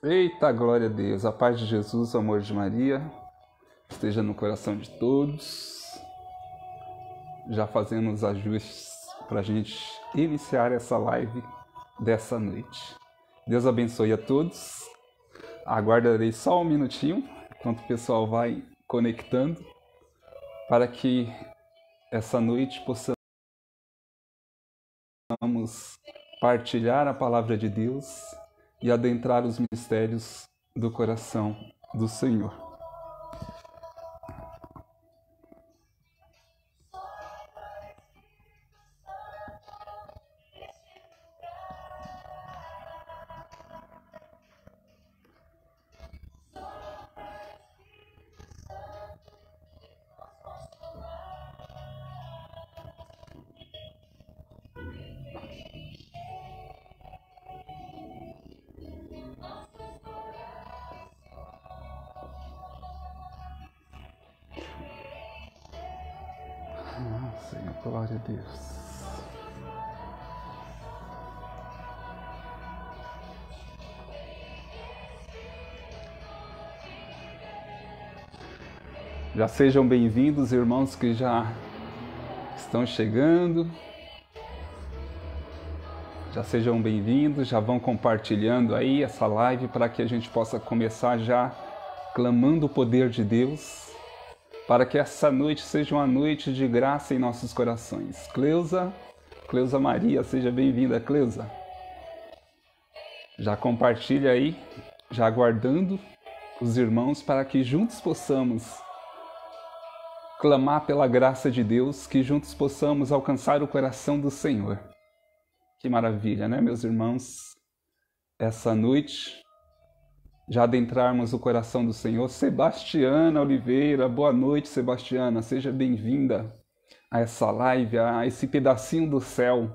Eita, glória a Deus, a paz de Jesus, o amor de Maria, esteja no coração de todos. Já fazendo os ajustes para a gente iniciar essa live dessa noite. Deus abençoe a todos. Aguardarei só um minutinho, enquanto o pessoal vai conectando, para que essa noite possamos partilhar a palavra de Deus e adentrar os mistérios do coração do Senhor. Senhor, glória a Deus. Já sejam bem-vindos, irmãos que já estão chegando. Já sejam bem-vindos, já vão compartilhando aí essa live para que a gente possa começar já clamando o poder de Deus, para que essa noite seja uma noite de graça em nossos corações. Cleusa Maria, seja bem-vinda, Cleusa. Já compartilha aí, já aguardando os irmãos para que juntos possamos clamar pela graça de Deus, que juntos possamos alcançar o coração do Senhor. Que maravilha, né, meus irmãos? Essa noite já adentrarmos o coração do Senhor. Sebastiana Oliveira, boa noite, Sebastiana, seja bem-vinda a essa live, a esse pedacinho do céu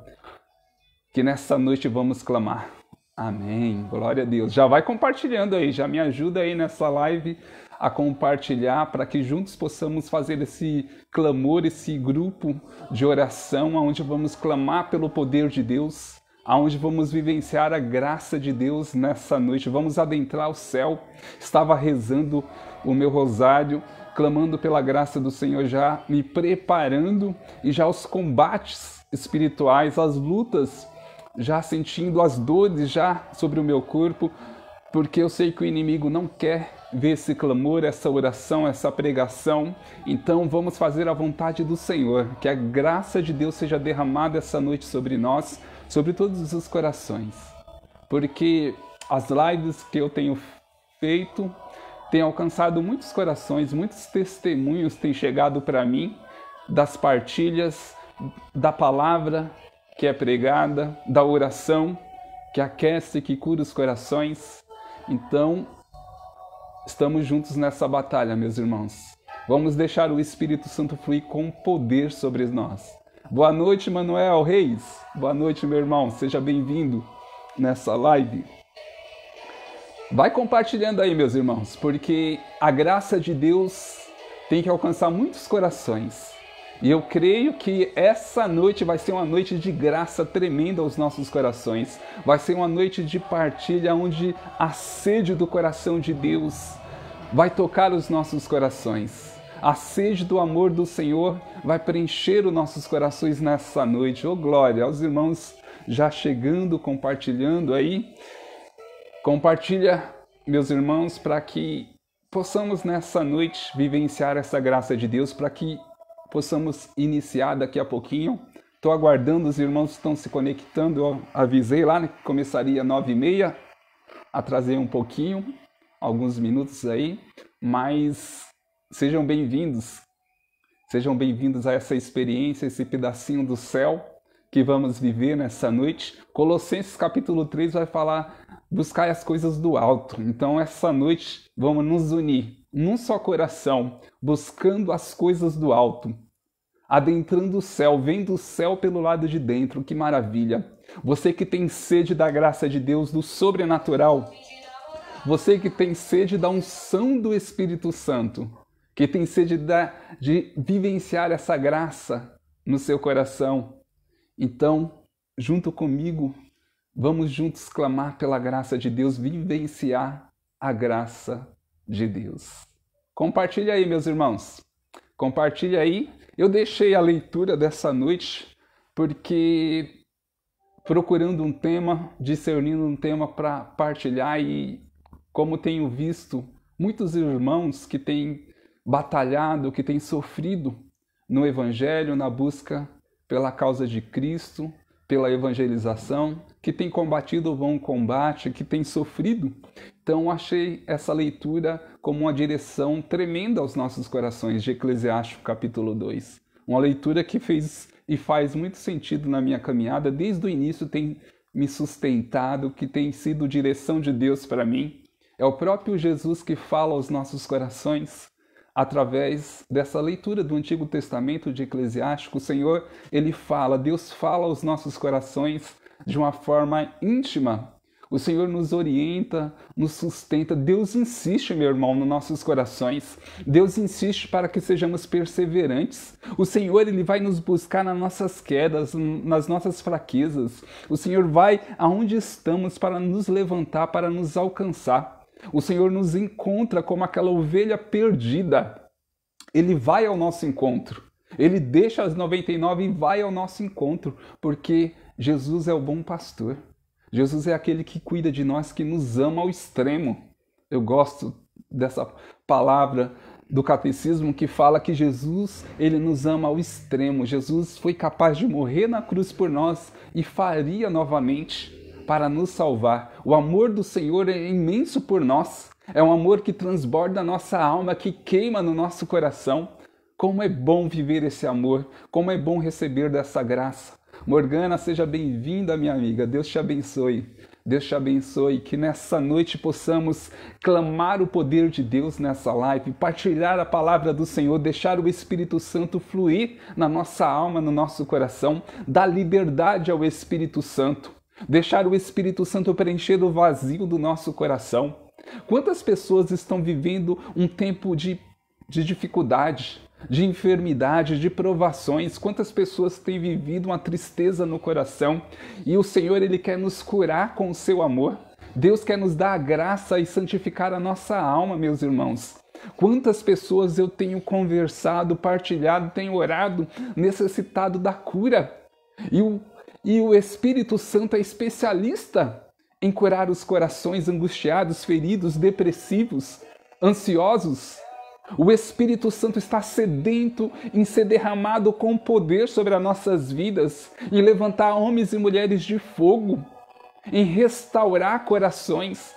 que nessa noite vamos clamar. Amém, glória a Deus. Já vai compartilhando aí, já me ajuda aí nessa live a compartilhar para que juntos possamos fazer esse clamor, esse grupo de oração, onde vamos clamar pelo poder de Deus, aonde vamos vivenciar a graça de Deus nessa noite. Vamos adentrar o céu. Estava rezando o meu rosário, clamando pela graça do Senhor, já me preparando e já os combates espirituais, as lutas, já sentindo as dores já sobre o meu corpo, porque eu sei que o inimigo não quer ver esse clamor, essa oração, essa pregação. Então vamos fazer a vontade do Senhor, que a graça de Deus seja derramada essa noite sobre nós, sobre todos os corações, porque as lives que eu tenho feito têm alcançado muitos corações, muitos testemunhos têm chegado para mim das partilhas, da palavra que é pregada, da oração que aquece, que cura os corações. Então, estamos juntos nessa batalha, meus irmãos. Vamos deixar o Espírito Santo fluir com poder sobre nós. Boa noite, Manuel Reis. Boa noite, meu irmão. Seja bem-vindo nessa live. Vai compartilhando aí, meus irmãos, porque a graça de Deus tem que alcançar muitos corações. E eu creio que essa noite vai ser uma noite de graça tremenda aos nossos corações. Vai ser uma noite de partilha onde a sede do coração de Deus vai tocar os nossos corações. A sede do amor do Senhor vai preencher os nossos corações nessa noite. Oh, glória! Aos irmãos já chegando, compartilhando aí. Compartilha, meus irmãos, para que possamos nessa noite vivenciar essa graça de Deus, para que possamos iniciar daqui a pouquinho. Estou aguardando, os irmãos estão se conectando. Eu avisei lá, né, que começaria 9h30. Atrasei um pouquinho, alguns minutos aí, mas sejam bem-vindos a essa experiência, esse pedacinho do céu que vamos viver nessa noite. Colossenses capítulo 3 vai falar, buscar as coisas do alto. Então essa noite vamos nos unir num só coração, buscando as coisas do alto, adentrando o céu, vendo o céu pelo lado de dentro. Que maravilha! Você que tem sede da graça de Deus, do sobrenatural, você que tem sede da unção do Espírito Santo, que tem sede de vivenciar essa graça no seu coração. Então, junto comigo, Vamos juntos clamar pela graça de Deus, vivenciar a graça de Deus. Compartilha aí, meus irmãos. Compartilha aí. Eu deixei a leitura dessa noite porque procurando um tema, discernindo um tema para partilhar, e como tenho visto muitos irmãos que têm batalhado, que têm sofrido no Evangelho, na busca pela causa de Cristo, pela evangelização, que têm combatido o bom combate, que têm sofrido. Então achei essa leitura como uma direção tremenda aos nossos corações, de Eclesiástico capítulo 2. Uma leitura que fez e faz muito sentido na minha caminhada, desde o início tem me sustentado, que tem sido direção de Deus para mim. É o próprio Jesus que fala aos nossos corações através dessa leitura do Antigo Testamento de Eclesiástico. O Senhor, Ele fala, Deus fala aos nossos corações de uma forma íntima. O Senhor nos orienta, nos sustenta. Deus insiste, meu irmão, nos nossos corações. Deus insiste para que sejamos perseverantes. O Senhor, Ele vai nos buscar nas nossas quedas, nas nossas fraquezas. O Senhor vai aonde estamos para nos levantar, para nos alcançar. O Senhor nos encontra como aquela ovelha perdida. Ele vai ao nosso encontro. Ele deixa as 99 e vai ao nosso encontro, porque Jesus é o bom pastor. Jesus é aquele que cuida de nós, que nos ama ao extremo. Eu gosto dessa palavra do catecismo que fala que Jesus, ele nos ama ao extremo. Jesus foi capaz de morrer na cruz por nós e faria novamente para nos salvar. O amor do Senhor é imenso por nós. É um amor que transborda a nossa alma, que queima no nosso coração. Como é bom viver esse amor, como é bom receber dessa graça. Morgana, seja bem-vinda, minha amiga. Deus te abençoe. Deus te abençoe. Que nessa noite possamos clamar o poder de Deus nessa live, partilhar a palavra do Senhor, deixar o Espírito Santo fluir na nossa alma, no nosso coração, dar liberdade ao Espírito Santo, deixar o Espírito Santo preencher o vazio do nosso coração. Quantas pessoas estão vivendo um tempo de dificuldade, de enfermidade, de provações? Quantas pessoas têm vivido uma tristeza no coração? E o Senhor, Ele quer nos curar com o seu amor. Deus quer nos dar a graça e santificar a nossa alma, meus irmãos. Quantas pessoas eu tenho conversado, partilhado, tenho orado, necessitado da cura. E o Espírito Santo é especialista em curar os corações angustiados, feridos, depressivos, ansiosos. O Espírito Santo está sedento em ser derramado com poder sobre as nossas vidas, em levantar homens e mulheres de fogo, em restaurar corações,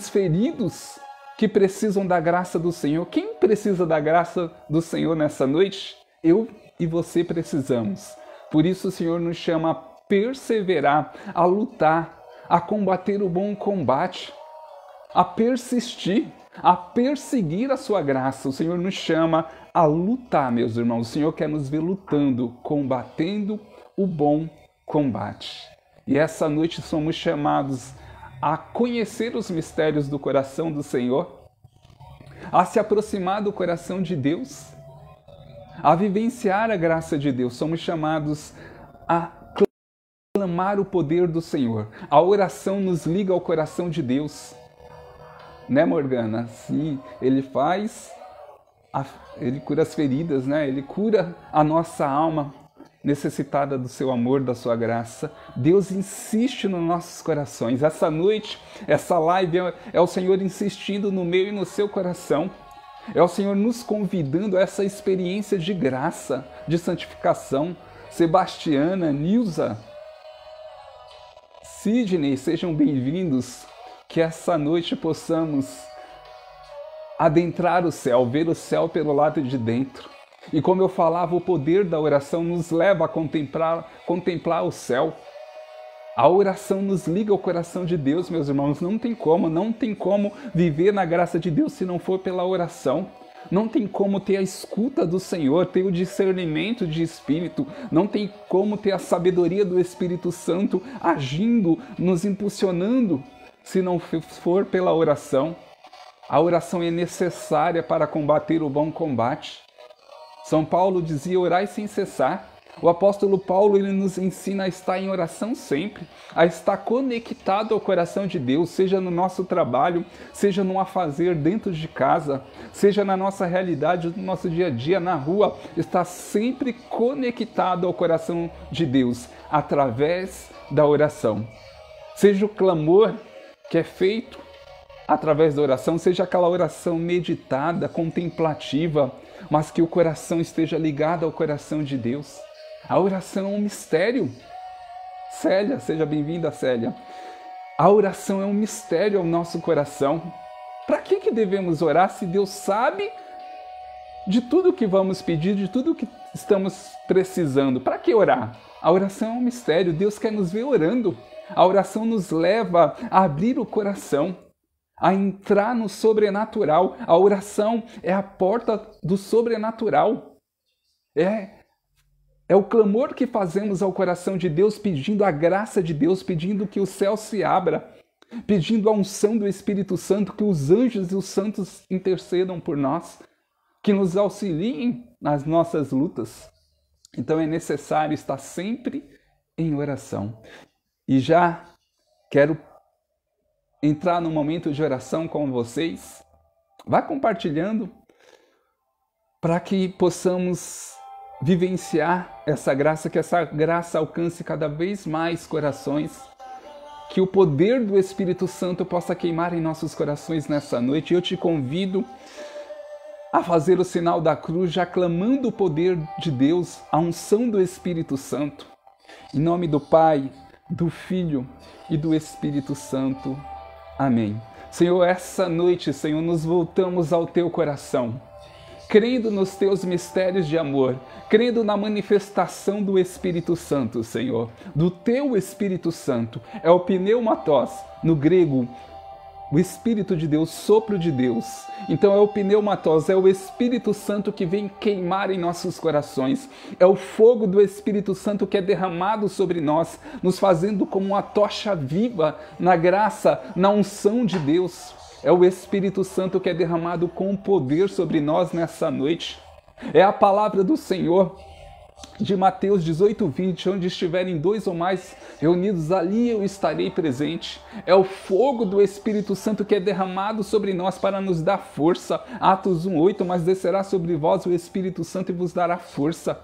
feridos que precisam da graça do Senhor. Quem precisa da graça do Senhor nessa noite? Eu e você precisamos. Por isso o Senhor nos chama a perseverar, a lutar, a combater o bom combate, a persistir, a perseguir a sua graça. O Senhor nos chama a lutar, meus irmãos. O Senhor quer nos ver lutando, combatendo o bom combate. E essa noite somos chamados a conhecer os mistérios do coração do Senhor, a se aproximar do coração de Deus, a vivenciar a graça de Deus. Somos chamados a clamar o poder do Senhor. A oração nos liga ao coração de Deus. Né, Morgana? Sim, Ele Ele cura as feridas, né? Ele cura a nossa alma necessitada do seu amor, da sua graça. Deus insiste nos nossos corações. Essa noite, essa live é o Senhor insistindo no meu e no seu coração. É o Senhor nos convidando a essa experiência de graça, de santificação. Sebastiana, Nilza, Sidney, sejam bem-vindos. Que essa noite possamos adentrar o céu, ver o céu pelo lado de dentro. E como eu falava, o poder da oração nos leva a contemplar o céu. A oração nos liga ao coração de Deus, meus irmãos. Não tem como viver na graça de Deus se não for pela oração. Não tem como ter a escuta do Senhor, ter o discernimento de Espírito. Não tem como ter a sabedoria do Espírito Santo agindo, nos impulsionando, se não for pela oração. A oração é necessária para combater o bom combate. São Paulo dizia: orai sem cessar. O apóstolo Paulo, ele nos ensina a estar em oração sempre, a estar conectado ao coração de Deus, seja no nosso trabalho, seja no afazer dentro de casa, seja na nossa realidade, no nosso dia a dia, na rua, estar sempre conectado ao coração de Deus, através da oração. Seja o clamor que é feito através da oração, seja aquela oração meditada, contemplativa, mas que o coração esteja ligado ao coração de Deus. A oração é um mistério. Célia, seja bem-vinda, Célia. A oração é um mistério ao nosso coração. Para que devemos orar se Deus sabe de tudo que vamos pedir, de tudo que estamos precisando? Para que orar? A oração é um mistério. Deus quer nos ver orando. A oração nos leva a abrir o coração, a entrar no sobrenatural. A oração é a porta do sobrenatural. É o clamor que fazemos ao coração de Deus, pedindo a graça de Deus, pedindo que o céu se abra, pedindo a unção do Espírito Santo, que os anjos e os santos intercedam por nós, que nos auxiliem nas nossas lutas. Então é necessário estar sempre em oração. E já quero entrar no momento de oração com vocês. Vá compartilhando para que possamos vivenciar essa graça, que essa graça alcance cada vez mais corações, que o poder do Espírito Santo possa queimar em nossos corações nessa noite. Eu te convido a fazer o sinal da cruz, já clamando o poder de Deus, a unção do Espírito Santo. Em nome do Pai, do Filho e do Espírito Santo. Amém. Senhor, essa noite, Senhor, nos voltamos ao Teu coração, crendo nos Teus mistérios de amor, crendo na manifestação do Espírito Santo, Senhor, do Teu Espírito Santo. É o pneumatos, no grego, o Espírito de Deus, sopro de Deus. Então é o pneumatos, é o Espírito Santo que vem queimar em nossos corações. É o fogo do Espírito Santo que é derramado sobre nós, nos fazendo como uma tocha viva na graça, na unção de Deus. É o Espírito Santo que é derramado com poder sobre nós nessa noite. É a palavra do Senhor de Mateus 18:20, onde estiverem 2 ou mais reunidos, ali eu estarei presente. É o fogo do Espírito Santo que é derramado sobre nós para nos dar força. Atos 1:8, mas descerá sobre vós o Espírito Santo e vos dará força.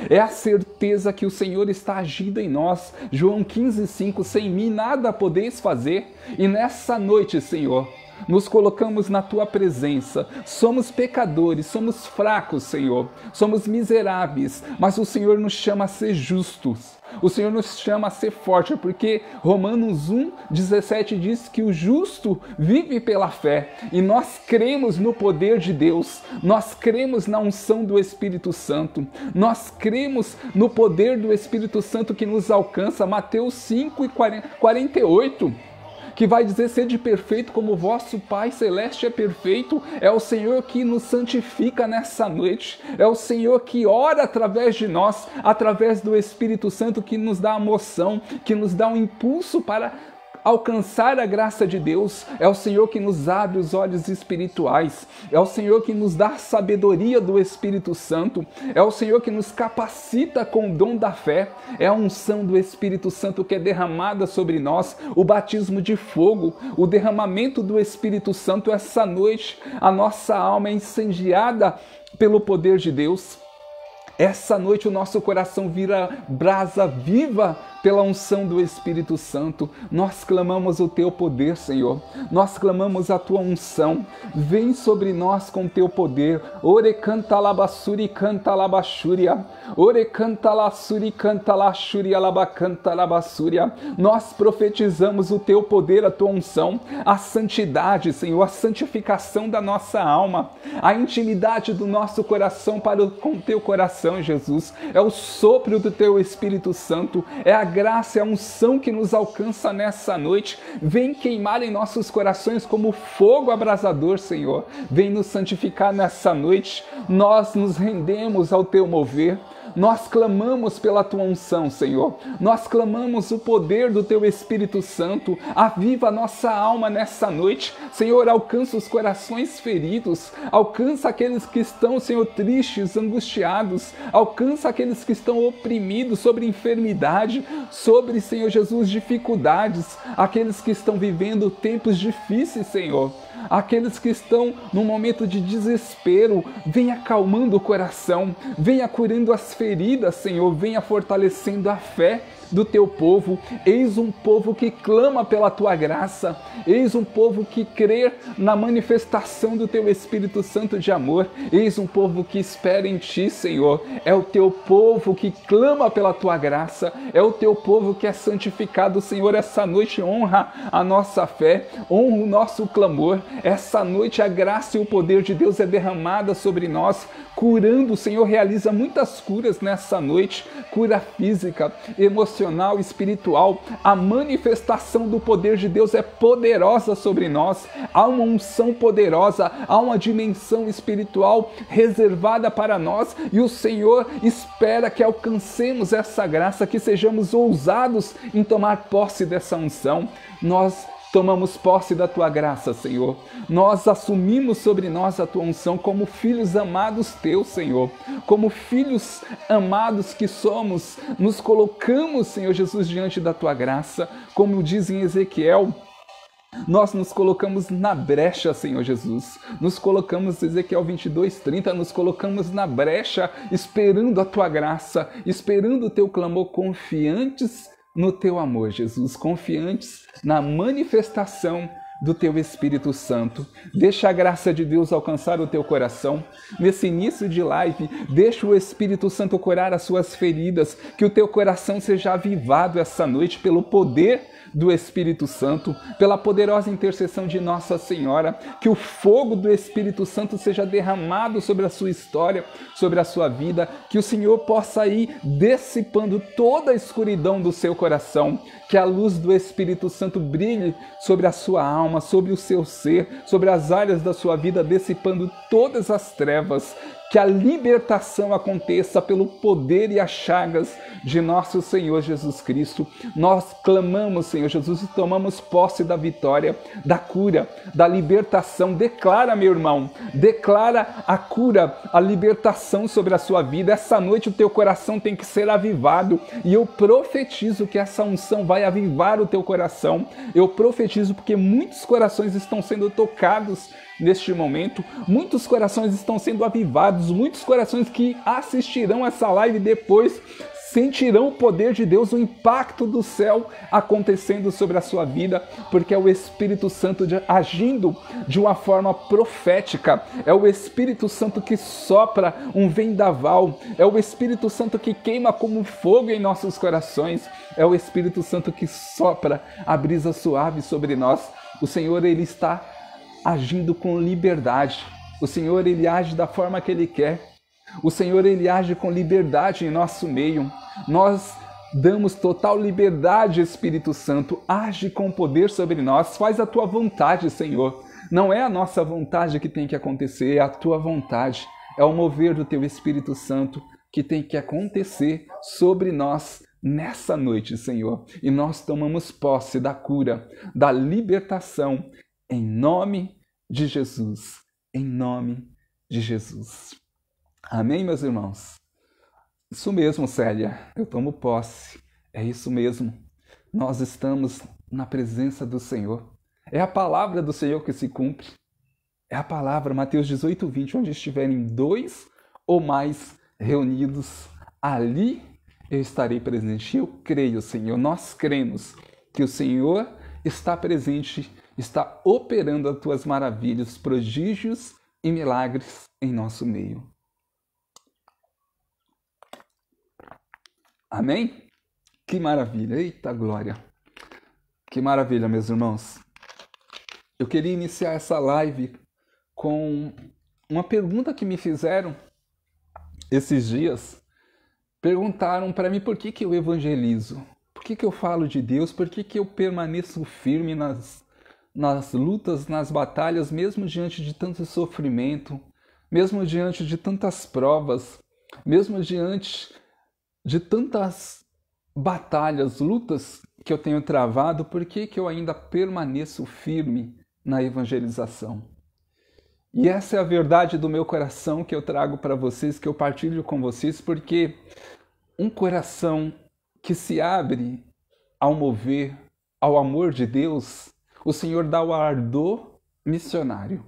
É a certeza que o Senhor está agindo em nós. João 15:5, sem mim nada podeis fazer. E nessa noite, Senhor, nos colocamos na Tua presença. Somos pecadores, somos fracos, Senhor. Somos miseráveis, mas o Senhor nos chama a ser justos. O Senhor nos chama a ser forte, porque Romanos 1:17 diz que o justo vive pela fé. E nós cremos no poder de Deus. Nós cremos na unção do Espírito Santo. Nós cremos no poder do Espírito Santo que nos alcança. Mateus 5:48. Que vai dizer: sede perfeito como o vosso Pai Celeste é perfeito. É o Senhor que nos santifica nessa noite. É o Senhor que ora através de nós, através do Espírito Santo, que nos dá a moção, que nos dá um impulso para alcançar a graça de Deus. É o Senhor que nos abre os olhos espirituais. É o Senhor que nos dá a sabedoria do Espírito Santo. É o Senhor que nos capacita com o dom da fé. É a unção do Espírito Santo que é derramada sobre nós, o batismo de fogo, o derramamento do Espírito Santo. Essa noite a nossa alma é incendiada pelo poder de Deus. Essa noite o nosso coração vira brasa viva pela unção do Espírito Santo. Nós clamamos o Teu poder, Senhor. Nós clamamos a Tua unção. Vem sobre nós com Teu poder. Ore canta labassuri canta labachúria. Ore canta lassuri canta laxúria labacanta labassúria. Nós profetizamos o Teu poder, a Tua unção, a santidade, Senhor, a santificação da nossa alma, a intimidade do nosso coração com o Teu coração, Jesus. É o sopro do Teu Espírito Santo. É a graça e a unção que nos alcança nessa noite. Vem queimar em nossos corações como fogo abrasador, Senhor. Vem nos santificar nessa noite. Nós nos rendemos ao Teu mover. Nós clamamos pela tua unção, Senhor. Nós clamamos o poder do teu Espírito Santo. Aviva a nossa alma nessa noite. Senhor, alcança os corações feridos. Alcança aqueles que estão, Senhor, tristes, angustiados. Alcança aqueles que estão oprimidos sobre enfermidade, sobre, Senhor Jesus, dificuldades. Aqueles que estão vivendo tempos difíceis, Senhor. Aqueles que estão num momento de desespero, venha acalmando o coração, venha curando as feridas, Senhor, venha fortalecendo a fé do teu povo. Eis um povo que clama pela tua graça, eis um povo que crê na manifestação do teu Espírito Santo de amor, eis um povo que espera em ti, Senhor. É o teu povo que clama pela tua graça, é o teu povo que é santificado, Senhor. Essa noite honra a nossa fé, honra o nosso clamor. Essa noite a graça e o poder de Deus é derramada sobre nós, curando. O Senhor realiza muitas curas nessa noite, cura física, emocional, espiritual. A manifestação do poder de Deus é poderosa sobre nós. Há uma unção poderosa, há uma dimensão espiritual reservada para nós, e o Senhor espera que alcancemos essa graça, que sejamos ousados em tomar posse dessa unção. Nós tomamos posse da tua graça, Senhor. Nós assumimos sobre nós a tua unção como filhos amados teus, Senhor. Como filhos amados que somos, nos colocamos, Senhor Jesus, diante da tua graça. Como diz em Ezequiel, nós nos colocamos na brecha, Senhor Jesus. Nos colocamos, Ezequiel 22:30, nos colocamos na brecha, esperando a tua graça, esperando o teu clamor, confiantes no teu amor, Jesus, confiantes na manifestação do teu Espírito Santo. Deixa a graça de Deus alcançar o teu coração. Nesse início de live, deixa o Espírito Santo curar as suas feridas, que o teu coração seja avivado essa noite pelo poder do Espírito Santo, pela poderosa intercessão de Nossa Senhora, que o fogo do Espírito Santo seja derramado sobre a sua história, sobre a sua vida, que o Senhor possa ir dissipando toda a escuridão do seu coração, que a luz do Espírito Santo brilhe sobre a sua alma, sobre o seu ser, sobre as áreas da sua vida, dissipando todas as trevas. Que a libertação aconteça pelo poder e as chagas de nosso Senhor Jesus Cristo. Nós clamamos, Senhor Jesus, e tomamos posse da vitória, da cura, da libertação. Declara, meu irmão, declara a cura, a libertação sobre a sua vida. Essa noite o teu coração tem que ser avivado, e eu profetizo que essa unção vai avivar o teu coração. Eu profetizo porque muitos corações estão sendo tocados neste momento, muitos corações estão sendo avivados, muitos corações que assistirão essa live depois sentirão o poder de Deus, o impacto do céu acontecendo sobre a sua vida, porque é o Espírito Santo agindo de uma forma profética, é o Espírito Santo que sopra um vendaval, é o Espírito Santo que queima como fogo em nossos corações, é o Espírito Santo que sopra a brisa suave sobre nós. O Senhor, Ele está agindo com liberdade. O Senhor, Ele age da forma que Ele quer. O Senhor, Ele age com liberdade em nosso meio. Nós damos total liberdade, Espírito Santo. Age com poder sobre nós. Faz a Tua vontade, Senhor. Não é a nossa vontade que tem que acontecer, é a Tua vontade. É o mover do Teu Espírito Santo que tem que acontecer sobre nós nessa noite, Senhor. E nós tomamos posse da cura, da libertação, em nome de Jesus, em nome de Jesus. Amém, meus irmãos? Isso mesmo, Célia, eu tomo posse, é isso mesmo. Nós estamos na presença do Senhor. É a palavra do Senhor que se cumpre. É a palavra, Mateus 18:20, onde estiverem 2 ou mais reunidos, ali eu estarei presente. Eu creio, Senhor, nós cremos que o Senhor está presente, está operando as tuas maravilhas, prodígios e milagres em nosso meio. Amém? Que maravilha! Eita glória! Que maravilha, meus irmãos! Eu queria iniciar essa live com uma pergunta que me fizeram esses dias. Perguntaram para mim por que eu evangelizo, por que eu falo de Deus, por que eu permaneço firme nas lutas, nas batalhas, mesmo diante de tanto sofrimento, mesmo diante de tantas provas, mesmo diante de tantas batalhas, lutas que eu tenho travado, por que eu ainda permaneço firme na evangelização? E essa é a verdade do meu coração que eu trago para vocês, que eu partilho com vocês, porque um coração que se abre ao mover, ao amor de Deus, o Senhor dá o ardor missionário.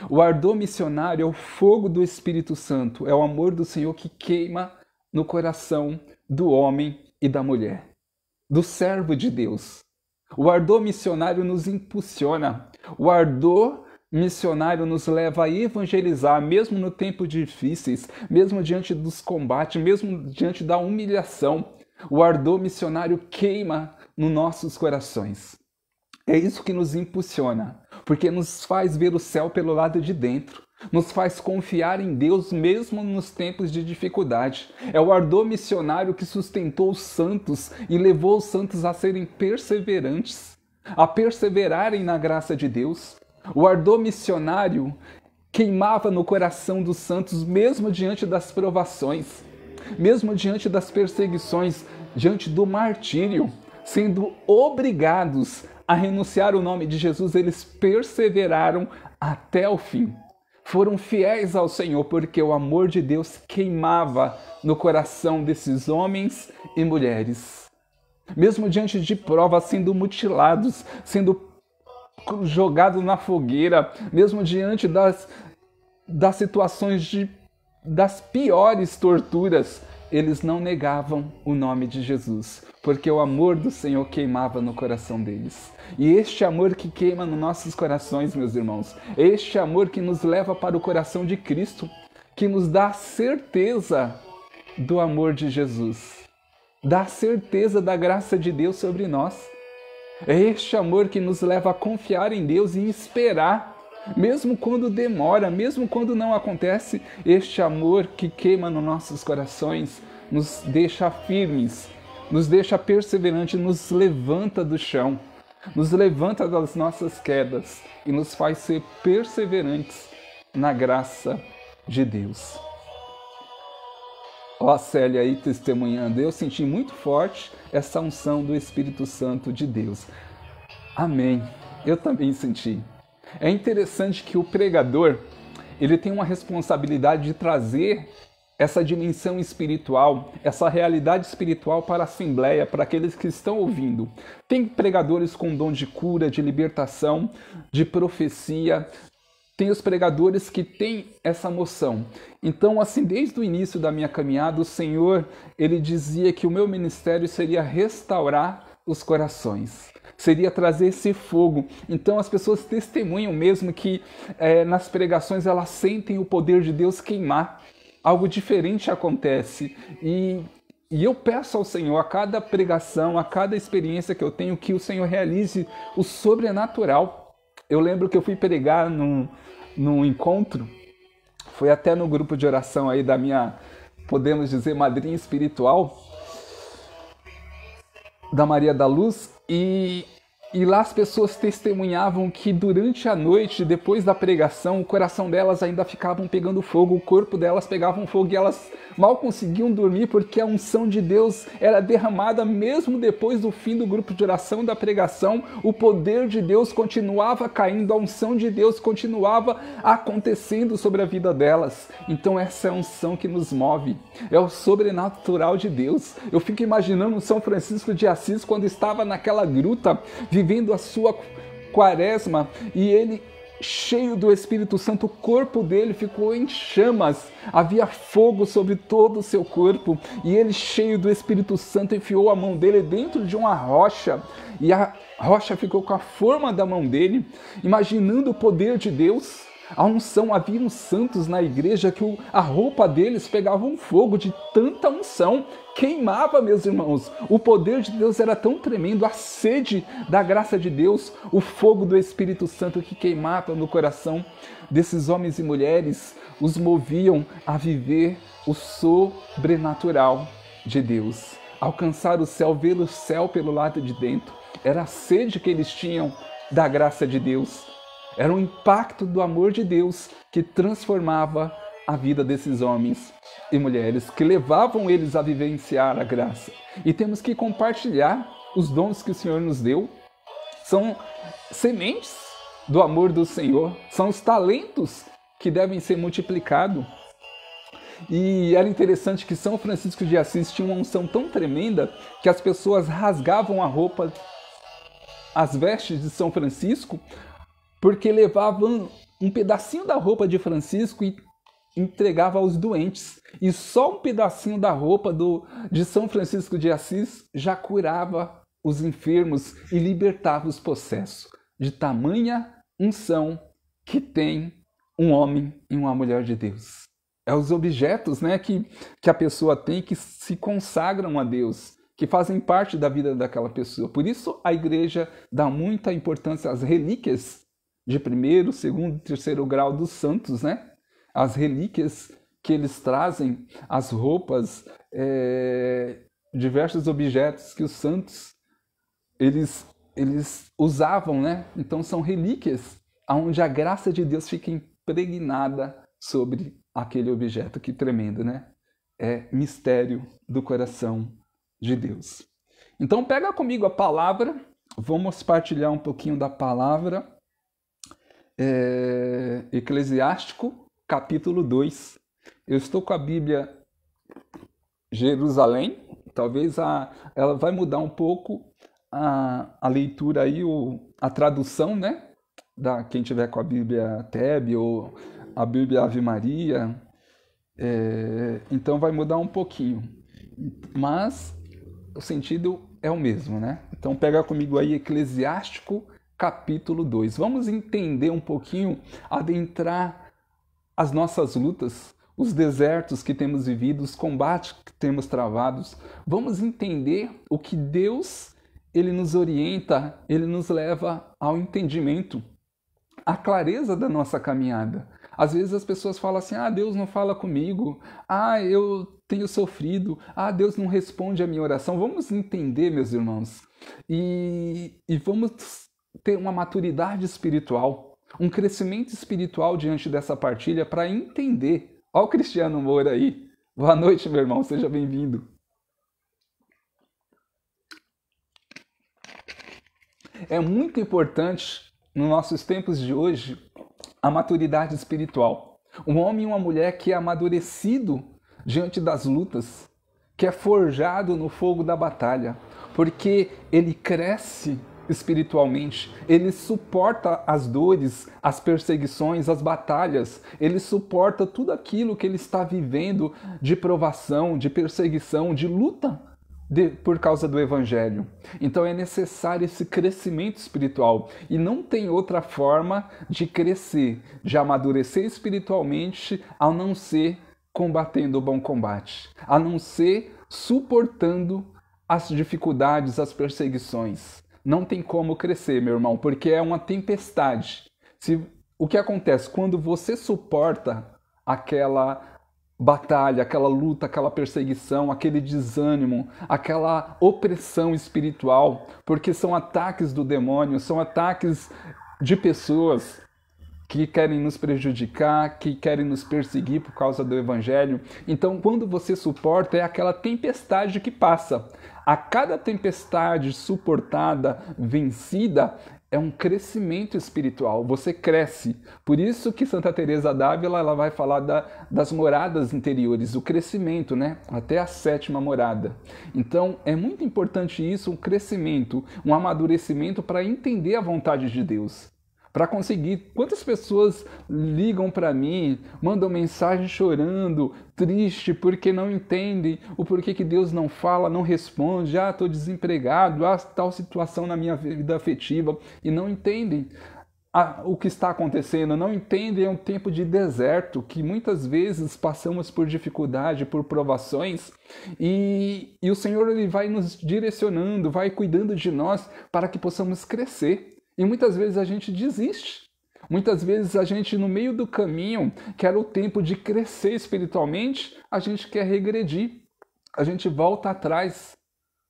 O ardor missionário é o fogo do Espírito Santo, é o amor do Senhor que queima no coração do homem e da mulher, do servo de Deus. O ardor missionário nos impulsiona, o ardor missionário nos leva a evangelizar, mesmo no tempo difíceis, mesmo diante dos combates, mesmo diante da humilhação. O ardor missionário queima nos nossos corações. É isso que nos impulsiona, porque nos faz ver o céu pelo lado de dentro, nos faz confiar em Deus mesmo nos tempos de dificuldade. É o ardor missionário que sustentou os santos e levou os santos a serem perseverantes, a perseverarem na graça de Deus. O ardor missionário queimava no coração dos santos mesmo diante das provações, mesmo diante das perseguições, diante do martírio, sendo obrigados a renunciar o nome de Jesus, eles perseveraram até o fim. Foram fiéis ao Senhor, porque o amor de Deus queimava no coração desses homens e mulheres. Mesmo diante de provas, sendo mutilados, sendo jogados na fogueira, mesmo diante das situações das piores torturas, eles não negavam o nome de Jesus, porque o amor do Senhor queimava no coração deles. E este amor que queima nos nossos corações, meus irmãos, este amor que nos leva para o coração de Cristo, que nos dá a certeza do amor de Jesus, dá a certeza da graça de Deus sobre nós. É este amor que nos leva a confiar em Deus e esperar, mesmo quando demora, mesmo quando não acontece. Este amor que queima nos nossos corações nos deixa firmes, nos deixa perseverantes, nos levanta do chão, nos levanta das nossas quedas e nos faz ser perseverantes na graça de Deus. Ó, Célia aí testemunhando, eu senti muito forte essa unção do Espírito Santo de Deus. Amém. Eu também senti. É interessante que o pregador, ele tem uma responsabilidade de trazer essa dimensão espiritual, essa realidade espiritual para a Assembleia, para aqueles que estão ouvindo. Tem pregadores com dom de cura, de libertação, de profecia. Tem os pregadores que têm essa moção. Então, assim, desde o início da minha caminhada, o Senhor, ele dizia que o meu ministério seria restaurar os corações, seria trazer esse fogo. Então, as pessoas testemunham mesmo que nas pregações elas sentem o poder de Deus queimar. Algo diferente acontece. E eu peço ao Senhor, a cada pregação, a cada experiência que eu tenho, que o Senhor realize o sobrenatural. Eu lembro que eu fui pregar num encontro, foi até no grupo de oração aí da minha, podemos dizer, madrinha espiritual, da Maria da Luz, e lá as pessoas testemunhavam que durante a noite, depois da pregação, o coração delas ainda ficava pegando fogo, o corpo delas pegava fogo e elas mal conseguiam dormir porque a unção de Deus era derramada mesmo depois do fim do grupo de oração, da pregação. O poder de Deus continuava caindo, a unção de Deus continuava acontecendo sobre a vida delas. Então essa é a unção que nos move, é o sobrenatural de Deus. Eu fico imaginando São Francisco de Assis quando estava naquela gruta, vivendo a sua quaresma, e ele, cheio do Espírito Santo, o corpo dele ficou em chamas, havia fogo sobre todo o seu corpo, e ele, cheio do Espírito Santo, enfiou a mão dele dentro de uma rocha, e a rocha ficou com a forma da mão dele, imaginando o poder de Deus. A unção, havia uns santos na igreja que a roupa deles pegava fogo de tanta unção, queimava, meus irmãos. O poder de Deus era tão tremendo, a sede da graça de Deus, o fogo do Espírito Santo que queimava no coração desses homens e mulheres, os moviam a viver o sobrenatural de Deus, alcançar o céu, ver o céu pelo lado de dentro. Era a sede que eles tinham da graça de Deus. Era um impacto do amor de Deus que transformava a vida desses homens e mulheres, que levavam eles a vivenciar a graça. E temos que compartilhar os dons que o Senhor nos deu. São sementes do amor do Senhor, são os talentos que devem ser multiplicados. E era interessante que São Francisco de Assis tinha uma unção tão tremenda que as pessoas rasgavam a roupa, as vestes de São Francisco, porque levavam um pedacinho da roupa de Francisco e entregava aos doentes. E só um pedacinho da roupa de São Francisco de Assis já curava os enfermos e libertava os possessos. De tamanha unção que tem um homem e uma mulher de Deus. É os objetos, né, que a pessoa tem, que se consagram a Deus, que fazem parte da vida daquela pessoa. Por isso a igreja dá muita importância às relíquias de primeiro, segundo e terceiro grau dos santos, né? As relíquias que eles trazem, as roupas, diversos objetos que os santos eles usavam, né? Então são relíquias onde a graça de Deus fica impregnada sobre aquele objeto. Que tremendo, né? É mistério do coração de Deus. Então pega comigo a palavra, vamos partilhar um pouquinho da palavra. Eclesiástico, capítulo 2. Eu estou com a Bíblia Jerusalém, talvez ela vai mudar um pouco a leitura aí, a tradução, né? Quem tiver com a Bíblia Teb ou a Bíblia Ave Maria, então vai mudar um pouquinho, mas o sentido é o mesmo, né? Então pega comigo aí Eclesiástico, capítulo 2. Vamos entender um pouquinho, adentrar as nossas lutas, os desertos que temos vivido, os combates que temos travados. Vamos entender o que Deus, Ele nos orienta, Ele nos leva ao entendimento, à clareza da nossa caminhada. Às vezes as pessoas falam assim, Deus não fala comigo, eu tenho sofrido, Deus não responde a minha oração. Vamos entender, meus irmãos, e vamos ter uma maturidade espiritual, um crescimento espiritual diante dessa partilha para entender. Olha o Cristiano Moura aí. Boa noite, meu irmão, seja bem-vindo. É muito importante, nos nossos tempos de hoje, a maturidade espiritual. Um homem e uma mulher que é amadurecido diante das lutas, que é forjado no fogo da batalha, porque ele cresce espiritualmente, ele suporta as dores, as perseguições, as batalhas, ele suporta tudo aquilo que ele está vivendo de provação, de perseguição, de luta por causa do Evangelho. Então é necessário esse crescimento espiritual e não tem outra forma de crescer, de amadurecer espiritualmente, a não ser combatendo o bom combate, a não ser suportando as dificuldades, as perseguições. Não tem como crescer, meu irmão, porque é uma tempestade. O que acontece quando você suporta aquela batalha, aquela luta, aquela perseguição, aquele desânimo, aquela opressão espiritual, porque são ataques do demônio, são ataques de pessoas que querem nos prejudicar, que querem nos perseguir por causa do Evangelho. Então, quando você suporta, é aquela tempestade que passa. A cada tempestade suportada, vencida, é um crescimento espiritual. Você cresce. Por isso que Santa Teresa d'Ávila ela vai falar das moradas interiores, o crescimento, né? Até a 7ª morada. Então, é muito importante isso, um crescimento, um amadurecimento para entender a vontade de Deus. Para conseguir. Quantas pessoas ligam para mim, mandam mensagem chorando, triste, porque não entendem o porquê que Deus não fala, não responde, estou desempregado, tal situação na minha vida afetiva, e não entendem o que está acontecendo, não entendem, é um tempo de deserto, que muitas vezes passamos por dificuldade, por provações, e o Senhor ele vai nos direcionando, vai cuidando de nós para que possamos crescer. E muitas vezes a gente desiste. Muitas vezes a gente, no meio do caminho, que era o tempo de crescer espiritualmente, a gente quer regredir. A gente volta atrás.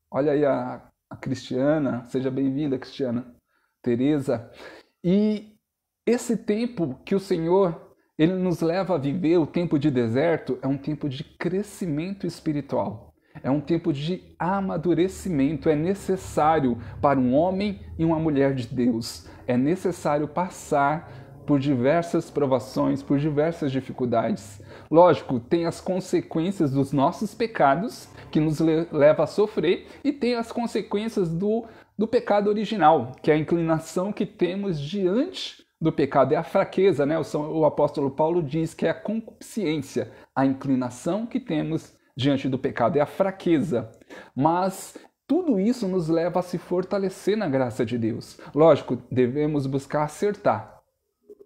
Olha aí a Cristiana, seja bem-vinda, Cristiana. Tereza. E esse tempo que o Senhor ele nos leva a viver o tempo de deserto, é um tempo de crescimento espiritual. É um tempo de amadurecimento. É necessário para um homem e uma mulher de Deus. É necessário passar por diversas provações, por diversas dificuldades. Lógico, tem as consequências dos nossos pecados, que nos leva a sofrer, e tem as consequências do pecado original, que é a inclinação que temos diante do pecado. É a fraqueza, né? O apóstolo Paulo diz que é a concupiscência, a inclinação que temos diante do pecado, é a fraqueza. Mas tudo isso nos leva a se fortalecer na graça de Deus. Lógico, devemos buscar acertar.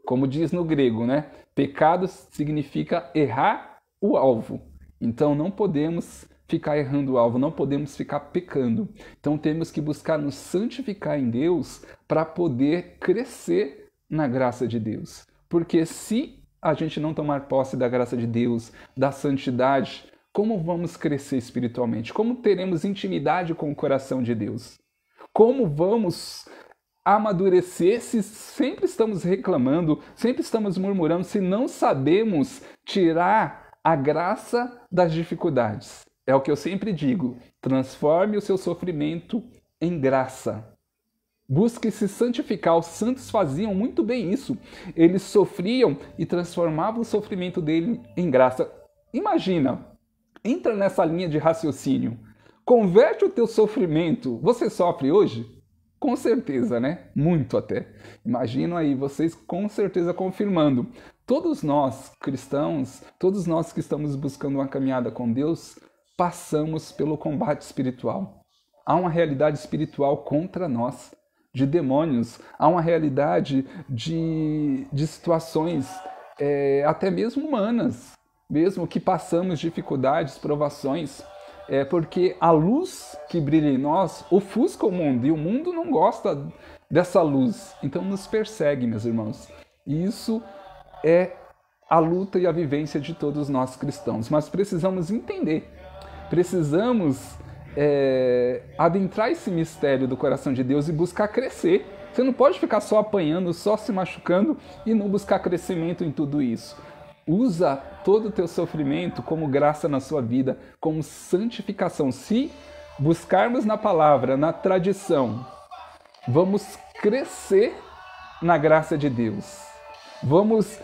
Como diz no grego, né? Pecado significa errar o alvo. Então não podemos ficar errando o alvo, não podemos ficar pecando. Então temos que buscar nos santificar em Deus para poder crescer na graça de Deus. Porque se a gente não tomar posse da graça de Deus, da santidade, como vamos crescer espiritualmente? Como teremos intimidade com o coração de Deus? Como vamos amadurecer se sempre estamos reclamando, sempre estamos murmurando, se não sabemos tirar a graça das dificuldades? É o que eu sempre digo: transforme o seu sofrimento em graça. Busque se santificar. Os santos faziam muito bem isso. Eles sofriam e transformavam o sofrimento dele em graça. Imagina, entra nessa linha de raciocínio. Converte o teu sofrimento. Você sofre hoje? Com certeza, né? Muito até. Imagino aí vocês com certeza confirmando. Todos nós cristãos, todos nós que estamos buscando uma caminhada com Deus, passamos pelo combate espiritual. Há uma realidade espiritual contra nós, de demônios. Há uma realidade de situações até mesmo humanas, mesmo que passamos dificuldades, provações. Porque a luz que brilha em nós ofusca o mundo, e o mundo não gosta dessa luz. Então nos persegue, meus irmãos. E isso é a luta e a vivência de todos nós cristãos. Mas precisamos entender, precisamos adentrar esse mistério do coração de Deus e buscar crescer. Você não pode ficar só apanhando, só se machucando e não buscar crescimento em tudo isso. Usa todo o teu sofrimento como graça na sua vida, como santificação. Se buscarmos na palavra, na tradição, vamos crescer na graça de Deus. Vamos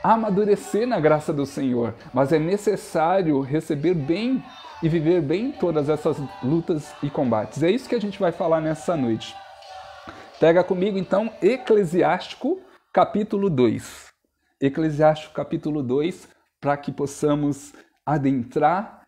amadurecer na graça do Senhor. Mas é necessário receber bem e viver bem todas essas lutas e combates. É isso que a gente vai falar nessa noite. Pega comigo então Eclesiástico capítulo 2. Eclesiástico capítulo 2, para que possamos adentrar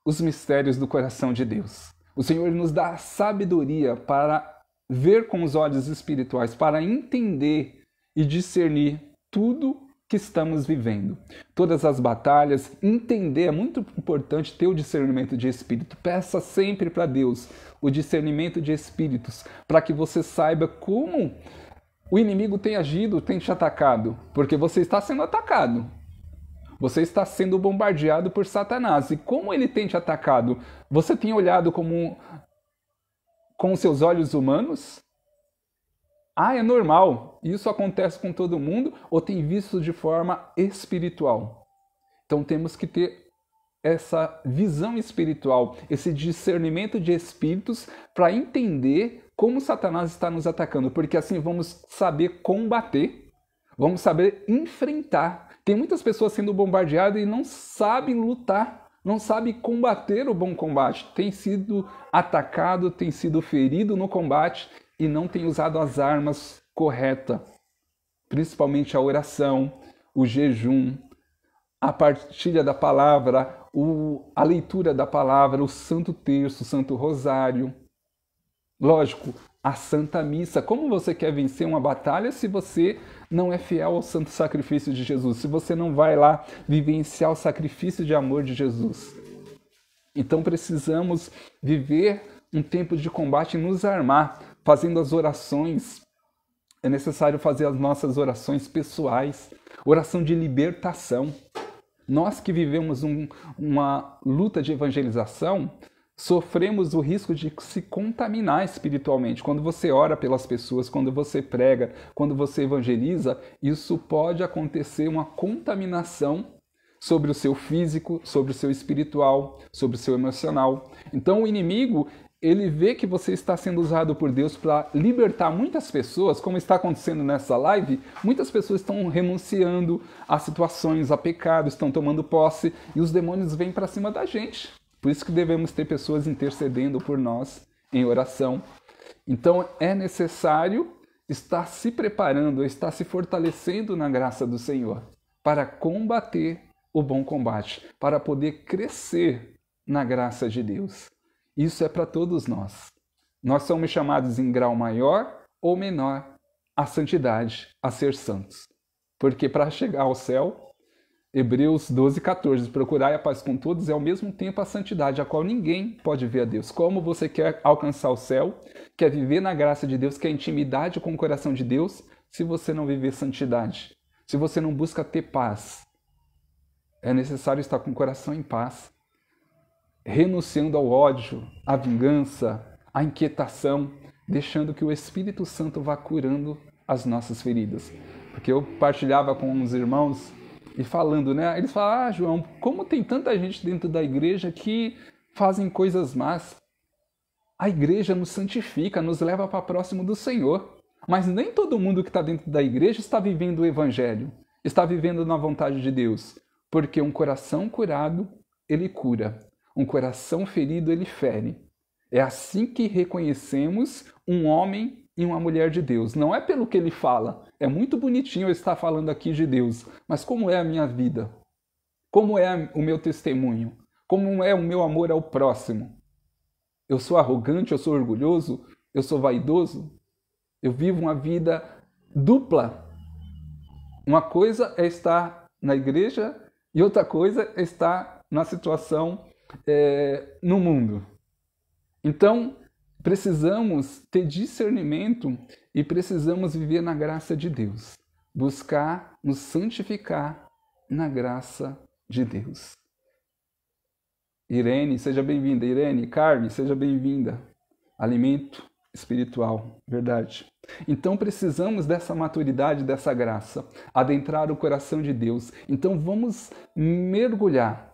os mistérios do coração de Deus. O Senhor nos dá sabedoria para ver com os olhos espirituais, para entender e discernir tudo que estamos vivendo. Todas as batalhas, entender, é muito importante ter o discernimento de espírito. Peça sempre para Deus o discernimento de espíritos, para que você saiba como o inimigo tem agido, tem te atacado, porque você está sendo atacado. Você está sendo bombardeado por Satanás. E como ele tem te atacado? Você tem olhado com os seus olhos humanos? É normal. Isso acontece com todo mundo, ou tem visto de forma espiritual? Então temos que ter essa visão espiritual, esse discernimento de espíritos para entender como Satanás está nos atacando, porque assim vamos saber combater, vamos saber enfrentar. Tem muitas pessoas sendo bombardeadas e não sabem lutar, não sabem combater o bom combate. Tem sido atacado, tem sido ferido no combate e não tem usado as armas corretas, principalmente a oração, o jejum, a partilha da palavra, a leitura da palavra, o Santo Terço, o Santo Rosário. Lógico, a Santa Missa. Como você quer vencer uma batalha se você não é fiel ao santo sacrifício de Jesus? Se você não vai lá vivenciar o sacrifício de amor de Jesus? Então precisamos viver um tempo de combate e nos armar, fazendo as orações. É necessário fazer as nossas orações pessoais, oração de libertação. Nós que vivemos uma luta de evangelização, sofremos o risco de se contaminar espiritualmente. Quando você ora pelas pessoas, quando você prega, quando você evangeliza, isso pode acontecer uma contaminação sobre o seu físico, sobre o seu espiritual, sobre o seu emocional. Então o inimigo, ele vê que você está sendo usado por Deus para libertar muitas pessoas, como está acontecendo nessa live. Muitas pessoas estão renunciando a situações, a pecados, estão tomando posse, e os demônios vêm para cima da gente. Por isso que devemos ter pessoas intercedendo por nós em oração. Então é necessário estar se preparando, estar se fortalecendo na graça do Senhor para combater o bom combate, para poder crescer na graça de Deus. Isso é para todos nós. Nós somos chamados em grau maior ou menor à santidade, a ser santos. Porque para chegar ao céu, Hebreus 12:14, procurai a paz com todos e ao mesmo tempo a santidade, a qual ninguém pode ver a Deus. Como você quer alcançar o céu, quer viver na graça de Deus, quer intimidade com o coração de Deus, se você não viver santidade, se você não busca ter paz, é necessário estar com o coração em paz, renunciando ao ódio, à vingança, à inquietação, deixando que o Espírito Santo vá curando as nossas feridas. Porque eu partilhava com uns irmãos e falando, né? Eles falam, João, como tem tanta gente dentro da igreja que fazem coisas más? A igreja nos santifica, nos leva para próximo do Senhor. Mas nem todo mundo que está dentro da igreja está vivendo o Evangelho, está vivendo na vontade de Deus. Porque um coração curado, ele cura. Um coração ferido, ele fere. É assim que reconhecemos um homem e uma mulher de Deus. Não é pelo que ele fala. É muito bonitinho eu estar falando aqui de Deus. Mas como é a minha vida? Como é o meu testemunho? Como é o meu amor ao próximo? Eu sou arrogante? Eu sou orgulhoso? Eu sou vaidoso? Eu vivo uma vida dupla. Uma coisa é estar na igreja e outra coisa é estar na situação no mundo. Então, precisamos ter discernimento e precisamos viver na graça de Deus. Buscar nos santificar na graça de Deus. Irene, seja bem-vinda. Irene, Carmen, seja bem-vinda. Alimento espiritual, verdade. Então precisamos dessa maturidade, dessa graça, adentrar o coração de Deus. Então vamos mergulhar.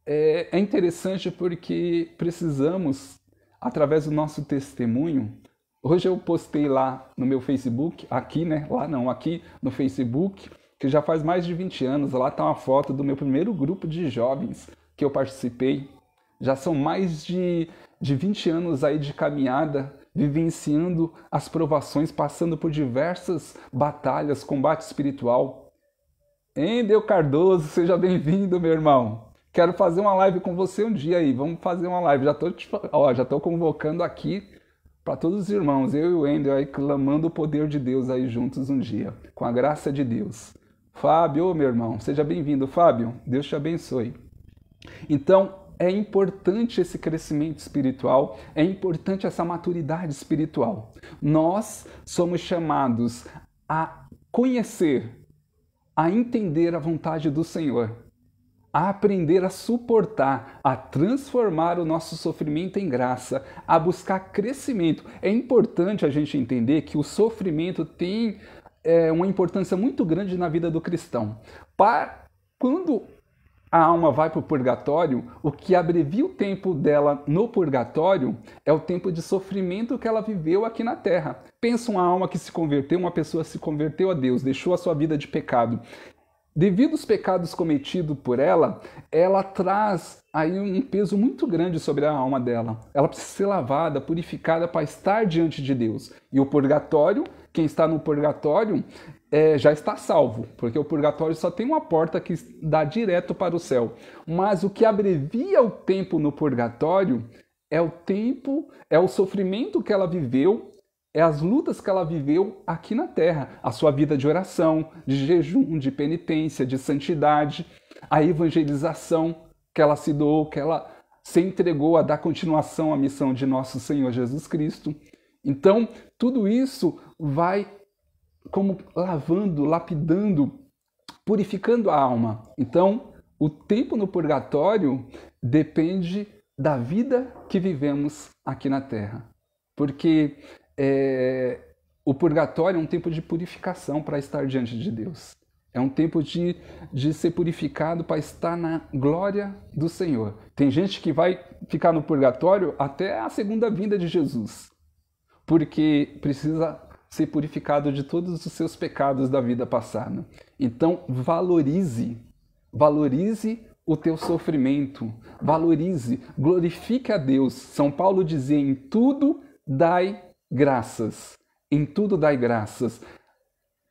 É interessante porque precisamos, através do nosso testemunho. Hoje eu postei lá no meu Facebook, aqui no Facebook, que já faz mais de 20 anos, lá está uma foto do meu primeiro grupo de jovens que eu participei. Já são mais de 20 anos aí de caminhada, vivenciando as provações, passando por diversas batalhas, combate espiritual. Endel Cardoso, seja bem-vindo, meu irmão. Quero fazer uma live com você um dia aí. Vamos fazer uma live. Já estou convocando aqui para todos os irmãos, eu e o Endel aí clamando o poder de Deus aí juntos um dia, com a graça de Deus. Fábio, meu irmão, seja bem-vindo, Fábio. Deus te abençoe. Então, é importante esse crescimento espiritual, é importante essa maturidade espiritual. Nós somos chamados a conhecer, a entender a vontade do Senhor, a aprender a suportar, a transformar o nosso sofrimento em graça, a buscar crescimento. É importante a gente entender que o sofrimento tem uma importância muito grande na vida do cristão. Quando a alma vai para o purgatório, o que abrevia o tempo dela no purgatório é o tempo de sofrimento que ela viveu aqui na Terra. Pensa uma alma que se converteu, uma pessoa se converteu a Deus, deixou a sua vida de pecado. Devido aos pecados cometidos por ela, ela traz aí um peso muito grande sobre a alma dela. Ela precisa ser lavada, purificada para estar diante de Deus. E o purgatório, quem está no purgatório já está salvo, porque o purgatório só tem uma porta que dá direto para o céu. Mas o que abrevia o tempo no purgatório é o sofrimento que ela viveu, é as lutas que ela viveu aqui na Terra, a sua vida de oração, de jejum, de penitência, de santidade, a evangelização que ela se doou, que ela se entregou a dar continuação à missão de nosso Senhor Jesus Cristo. Então, tudo isso vai como lavando, lapidando, purificando a alma. Então, o tempo no purgatório depende da vida que vivemos aqui na Terra. Porque o purgatório é um tempo de purificação para estar diante de Deus. É um tempo de ser purificado para estar na glória do Senhor. Tem gente que vai ficar no purgatório até a segunda vinda de Jesus, porque precisa ser purificado de todos os seus pecados da vida passada. Então, valorize o teu sofrimento, valorize, glorifique a Deus. São Paulo dizia, em tudo dai graças, em tudo dai graças.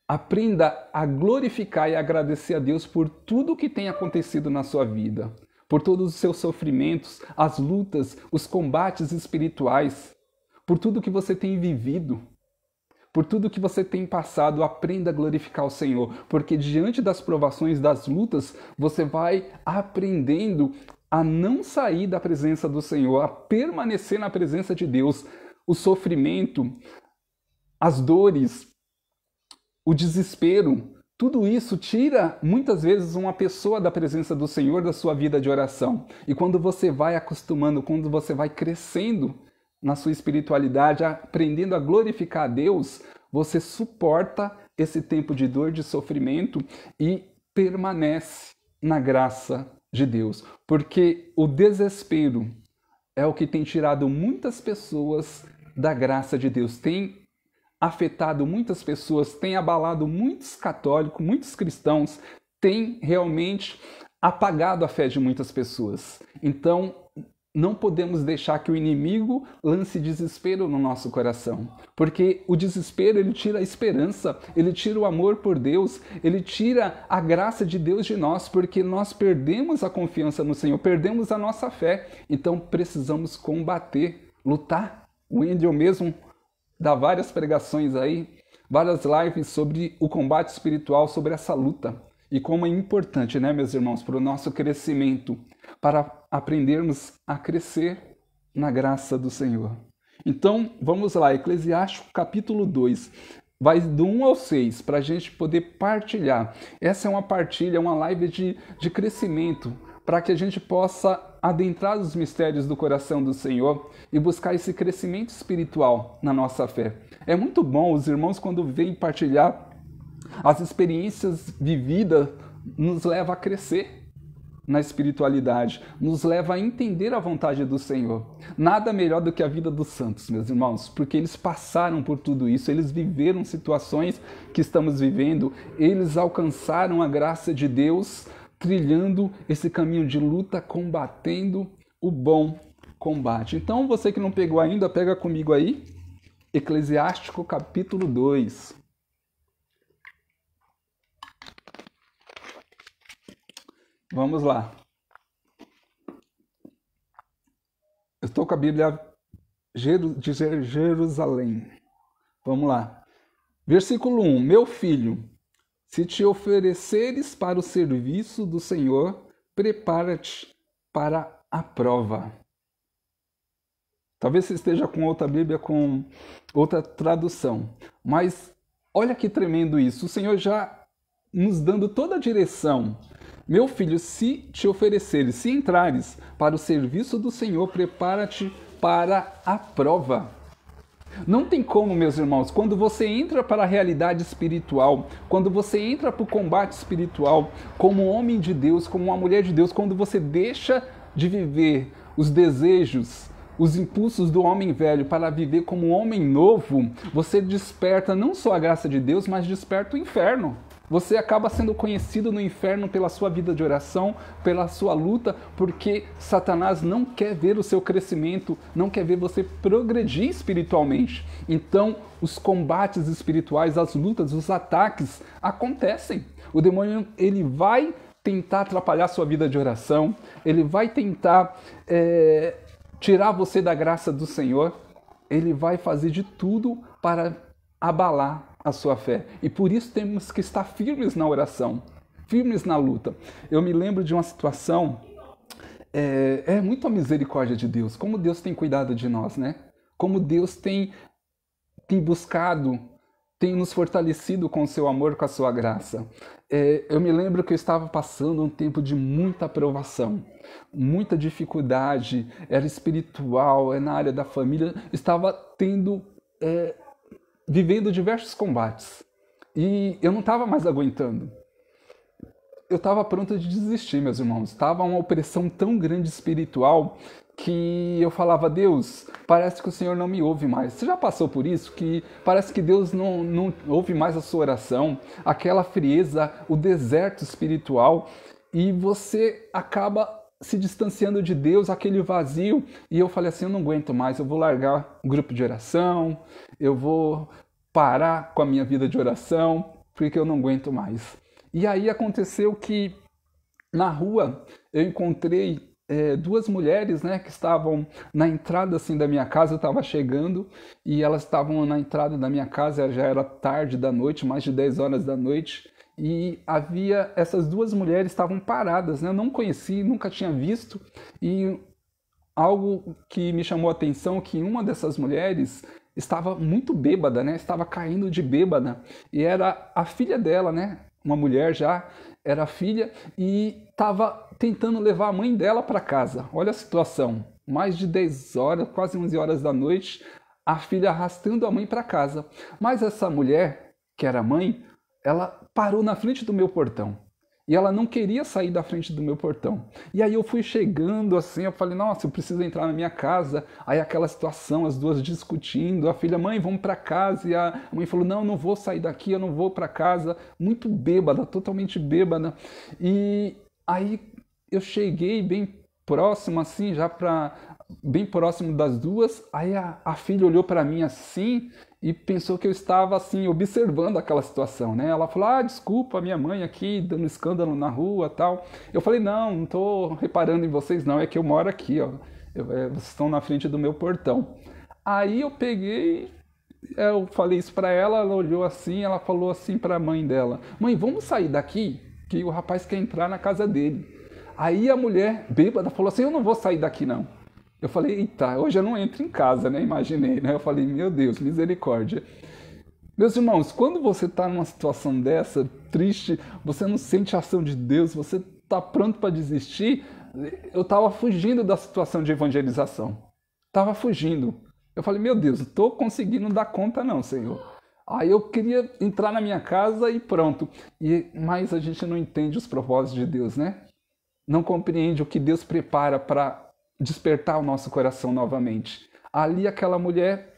Aprenda a glorificar e agradecer a Deus por tudo que tem acontecido na sua vida, por todos os seus sofrimentos, as lutas, os combates espirituais, por tudo que você tem vivido, por tudo que você tem passado. Aprenda a glorificar o Senhor, porque diante das provações, das lutas, você vai aprendendo a não sair da presença do Senhor, a permanecer na presença de Deus. O sofrimento, as dores, o desespero, tudo isso tira muitas vezes uma pessoa da presença do Senhor, da sua vida de oração. E quando você vai acostumando, quando você vai crescendo na sua espiritualidade, aprendendo a glorificar a Deus, você suporta esse tempo de dor, de sofrimento e permanece na graça de Deus. Porque o desespero é o que tem tirado muitas pessoas da graça de Deus, tem afetado muitas pessoas, tem abalado muitos católicos, muitos cristãos, tem realmente apagado a fé de muitas pessoas. Então, não podemos deixar que o inimigo lance desespero no nosso coração, porque o desespero, ele tira a esperança, ele tira o amor por Deus, ele tira a graça de Deus de nós, porque nós perdemos a confiança no Senhor, perdemos a nossa fé. Então, precisamos combater, lutar. O Wendel mesmo dá várias pregações aí, várias lives sobre o combate espiritual, sobre essa luta. E como é importante, né, meus irmãos, para o nosso crescimento, para aprendermos a crescer na graça do Senhor. Então, vamos lá, Eclesiástico capítulo 2, vai do 1 ao 6, para a gente poder partilhar. Essa é uma partilha, uma live de crescimento, para que a gente possa adentrar os mistérios do coração do Senhor e buscar esse crescimento espiritual na nossa fé. É muito bom os irmãos, quando vêm partilhar as experiências vividas, nos leva a crescer na espiritualidade, nos leva a entender a vontade do Senhor. Nada melhor do que a vida dos santos, meus irmãos, porque eles passaram por tudo isso, eles viveram situações que estamos vivendo, eles alcançaram a graça de Deus, trilhando esse caminho de luta, combatendo o bom combate. Então, você que não pegou ainda, pega comigo aí, Eclesiástico capítulo 2. Vamos lá. Eu estou com a Bíblia de Jerusalém. Vamos lá. Versículo 1. Meu filho, se te ofereceres para o serviço do Senhor, prepara-te para a prova. Talvez você esteja com outra Bíblia, com outra tradução. Mas olha que tremendo isso. O Senhor já nos dando toda a direção. Meu filho, se te ofereceres, se entrares para o serviço do Senhor, prepara-te para a prova. Não tem como, meus irmãos, quando você entra para a realidade espiritual, quando você entra para o combate espiritual, como homem de Deus, como uma mulher de Deus, quando você deixa de viver os desejos, os impulsos do homem velho para viver como um homem novo, você desperta não só a graça de Deus, mas desperta o inferno. Você acaba sendo conhecido no inferno pela sua vida de oração, pela sua luta, porque Satanás não quer ver o seu crescimento, não quer ver você progredir espiritualmente. Então, os combates espirituais, as lutas, os ataques acontecem. O demônio, ele vai tentar atrapalhar a sua vida de oração, ele vai tentar tirar você da graça do Senhor, ele vai fazer de tudo para abalar a sua fé. E por isso temos que estar firmes na oração, firmes na luta. Eu me lembro de uma situação, é muito a misericórdia de Deus, como Deus tem cuidado de nós, né? Como Deus tem buscado tem nos fortalecido com o seu amor, com a sua graça. Eu me lembro que eu estava passando um tempo de muita provação, muita dificuldade, era espiritual, na área da família, estava vivendo diversos combates. E eu não estava mais aguentando. Eu estava pronto de desistir, meus irmãos. Estava uma opressão tão grande espiritual que eu falava: Deus, parece que o Senhor não me ouve mais. Você já passou por isso? Que parece que Deus não ouve mais a sua oração, aquela frieza, o deserto espiritual, e você acaba se distanciando de Deus, aquele vazio. E eu falei assim: eu não aguento mais, eu vou largar o grupo de oração, eu vou parar com a minha vida de oração, porque eu não aguento mais. E aí aconteceu que na rua eu encontrei duas mulheres, né, que estavam na entrada assim da minha casa. Eu estava chegando e elas estavam na entrada da minha casa, já era tarde da noite, mais de 10 horas da noite, e havia essas duas mulheres estavam paradas, né? Eu não conheci, nunca tinha visto, e algo que me chamou a atenção é que uma dessas mulheres estava muito bêbada, né? Estava caindo de bêbada, e era a filha dela, né? Uma mulher já, era a filha, e estava tentando levar a mãe dela para casa. Olha a situação, mais de 10 horas, quase 11 horas da noite, a filha arrastando a mãe para casa. Mas essa mulher, que era a mãe, ela parou na frente do meu portão. E ela não queria sair da frente do meu portão. E aí eu fui chegando assim, eu falei: nossa, eu preciso entrar na minha casa. Aí aquela situação, as duas discutindo, a filha: mãe, vamos para casa. E a mãe falou: não, não vou sair daqui, eu não vou para casa. Muito bêbada, totalmente bêbada. E aí eu cheguei bem próximo assim, bem próximo das duas. Aí a filha olhou para mim assim e pensou que eu estava assim observando aquela situação, né? Ela falou: ah, desculpa, minha mãe aqui dando escândalo na rua, tal. Eu falei: não estou reparando em vocês não, é que eu moro aqui, ó. Vocês estão na frente do meu portão. Aí eu peguei, eu falei isso para ela, ela olhou assim, ela falou assim para a mãe dela: mãe, vamos sair daqui, que o rapaz quer entrar na casa dele. Aí a mulher bêbada falou assim: eu não vou sair daqui não. Eu falei: eita, hoje eu não entro em casa, né? Imaginei, né? Eu falei: meu Deus, misericórdia. Meus irmãos, quando você está numa situação dessa, triste, você não sente a ação de Deus, você está pronto para desistir. Eu estava fugindo da situação de evangelização. Estava fugindo. Eu falei: meu Deus, não estou conseguindo dar conta não, Senhor. Aí eu queria entrar na minha casa e pronto. Mas a gente não entende os propósitos de Deus, né? Não compreende o que Deus prepara para despertar o nosso coração novamente. Ali aquela mulher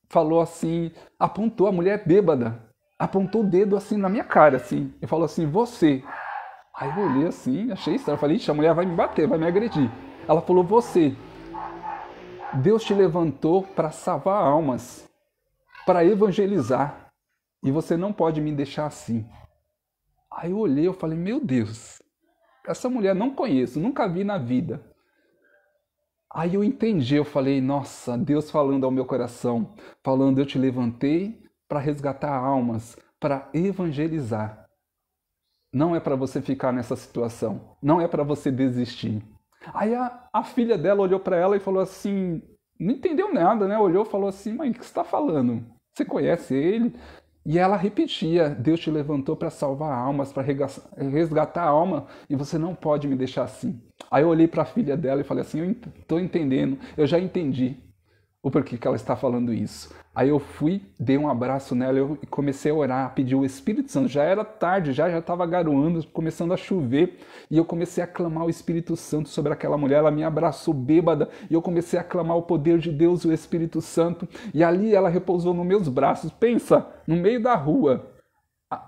falou assim, apontou, a mulher bêbada, apontou o dedo assim na minha cara, assim, e falou assim: você. Aí eu olhei assim, achei estranho, falei: ixi, a mulher vai me bater, vai me agredir. Ela falou: você. Deus te levantou para salvar almas, para evangelizar, e você não pode me deixar assim. Aí eu olhei, eu falei: meu Deus, essa mulher não conheço, nunca vi na vida. Aí eu entendi, eu falei: nossa, Deus falando ao meu coração, falando: eu te levantei para resgatar almas, para evangelizar. Não é para você ficar nessa situação, não é para você desistir. Aí a filha dela olhou para ela e falou assim, não entendeu nada, né? Olhou e falou assim: mãe, o que você está falando? Você conhece ele? E ela repetia: Deus te levantou para salvar almas, para resgatar a alma, e você não pode me deixar assim. Aí eu olhei para a filha dela e falei assim: eu estou entendendo, eu já entendi o porquê que ela está falando isso. Aí eu fui, dei um abraço nela e comecei a orar, pedir o Espírito Santo. Já era tarde, já estava garoando, começando a chover, e eu comecei a clamar o Espírito Santo sobre aquela mulher. Ela me abraçou bêbada e eu comecei a clamar o poder de Deus, o Espírito Santo, e ali ela repousou nos meus braços. Pensa, no meio da rua,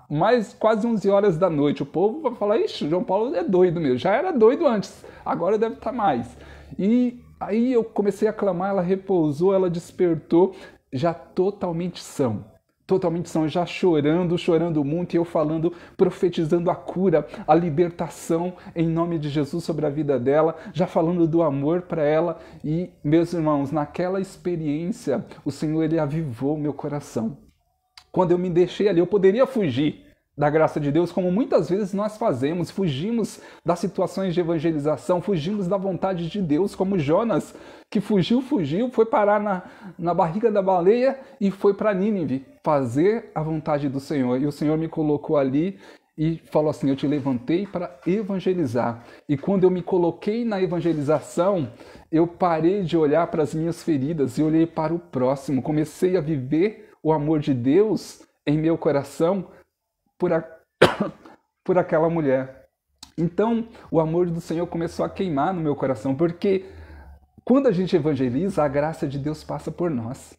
mais quase 11 horas da noite. O povo vai falar: ixi, João Paulo é doido mesmo. Já era doido antes, agora deve estar mais. E aí eu comecei a clamar, ela repousou, ela despertou, já totalmente são, já chorando muito, e eu falando, profetizando a cura, a libertação em nome de Jesus sobre a vida dela, já falando do amor para ela. E, meus irmãos, naquela experiência, o Senhor, Ele avivou o meu coração. Quando eu me deixei ali, eu poderia fugir, da graça de Deus, como muitas vezes nós fazemos, fugimos das situações de evangelização, fugimos da vontade de Deus, como Jonas, que fugiu, foi parar na barriga da baleia e foi para Nínive fazer a vontade do Senhor. E o Senhor me colocou ali e falou assim: eu te levantei para evangelizar. E quando eu me coloquei na evangelização, eu parei de olhar para as minhas feridas e olhei para o próximo. Comecei a viver o amor de Deus em meu coração por aquela mulher. Então, o amor do Senhor começou a queimar no meu coração, porque quando a gente evangeliza, a graça de Deus passa por nós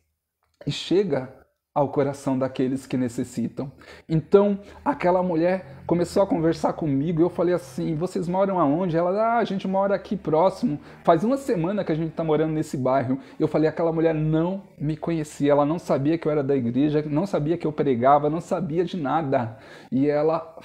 e chega ao coração daqueles que necessitam. Então, aquela mulher começou a conversar comigo, eu falei assim: vocês moram aonde? Ela: a gente mora aqui próximo, faz uma semana que a gente está morando nesse bairro. Eu falei: aquela mulher não me conhecia, ela não sabia que eu era da igreja, não sabia que eu pregava, não sabia de nada. E ela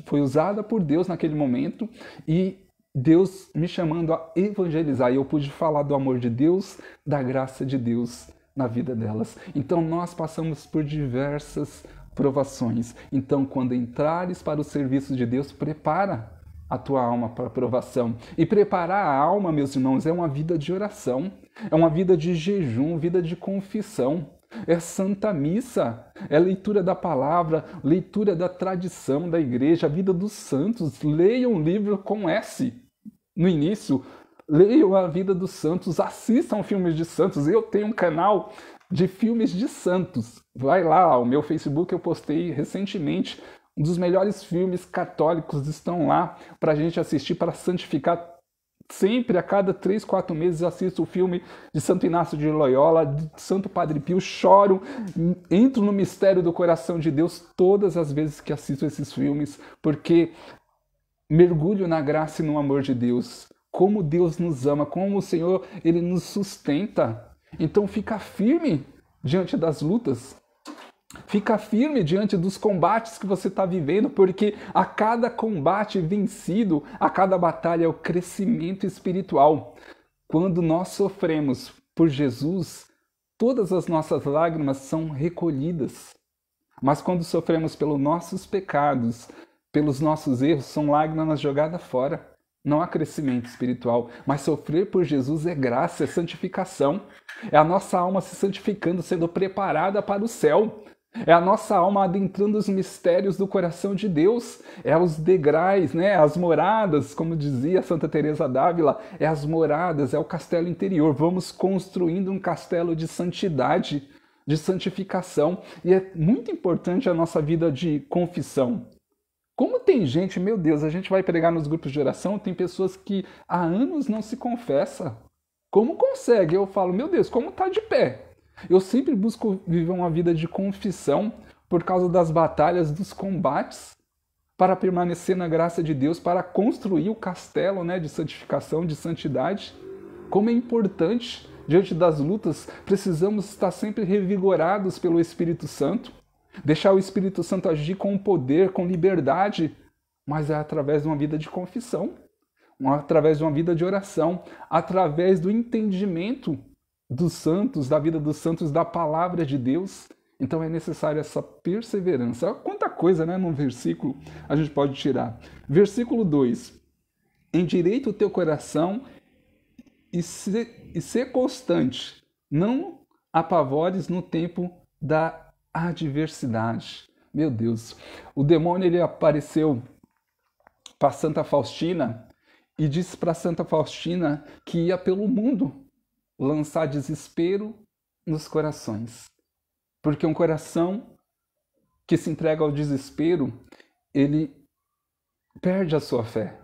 foi usada por Deus naquele momento e Deus me chamando a evangelizar. E eu pude falar do amor de Deus, da graça de Deus na vida delas. Então nós passamos por diversas provações. Então, quando entrares para o serviço de Deus, prepara a tua alma para a provação. E preparar a alma, meus irmãos, é uma vida de oração, é uma vida de jejum, vida de confissão. É Santa Missa, é leitura da palavra, leitura da tradição da igreja, a vida dos santos. Leiam um livro com S no início, leiam a vida dos santos, assistam filmes de santos. Eu tenho um canal de filmes de santos. Vai lá, o meu Facebook eu postei recentemente. Um dos melhores filmes católicos estão lá para a gente assistir, para santificar. Sempre, a cada 3, 4 meses, eu assisto o filme de Santo Inácio de Loyola, de Santo Padre Pio, choro, entro no mistério do coração de Deus todas as vezes que assisto esses filmes, porque mergulho na graça e no amor de Deus. Como Deus nos ama, como o Senhor, Ele nos sustenta. Então fica firme diante das lutas. Fica firme diante dos combates que você está vivendo, porque a cada combate vencido, a cada batalha é o crescimento espiritual. Quando nós sofremos por Jesus, todas as nossas lágrimas são recolhidas. Mas quando sofremos pelos nossos pecados, pelos nossos erros, são lágrimas jogadas fora. Não há crescimento espiritual, mas sofrer por Jesus é graça, é santificação. É a nossa alma se santificando, sendo preparada para o céu. É a nossa alma adentrando os mistérios do coração de Deus. É os degraus, as moradas, como dizia Santa Teresa d'Ávila, é as moradas, é o castelo interior. Vamos construindo um castelo de santidade, de santificação. E é muito importante a nossa vida de confissão. Como tem gente, meu Deus, a gente vai pregar nos grupos de oração, tem pessoas que há anos não se confessa. Como consegue? Eu falo: meu Deus, como está de pé? Eu sempre busco viver uma vida de confissão por causa das batalhas, dos combates, para permanecer na graça de Deus, para construir o castelo de santificação, de santidade. Como é importante, diante das lutas, precisamos estar sempre revigorados pelo Espírito Santo, deixar o Espírito Santo agir com poder, com liberdade, mas é através de uma vida de confissão, através de uma vida de oração, através do entendimento dos santos, da vida dos santos, da palavra de Deus. Então é necessário essa perseverança. Quanta coisa, num versículo a gente pode tirar. Versículo 2. Endireita o teu coração e ser constante. Não apavores no tempo da adversidade. Meu Deus. O demônio ele apareceu para Santa Faustina e disse para Santa Faustina que ia pelo mundo lançar desespero nos corações. Porque um coração que se entrega ao desespero, ele perde a sua fé.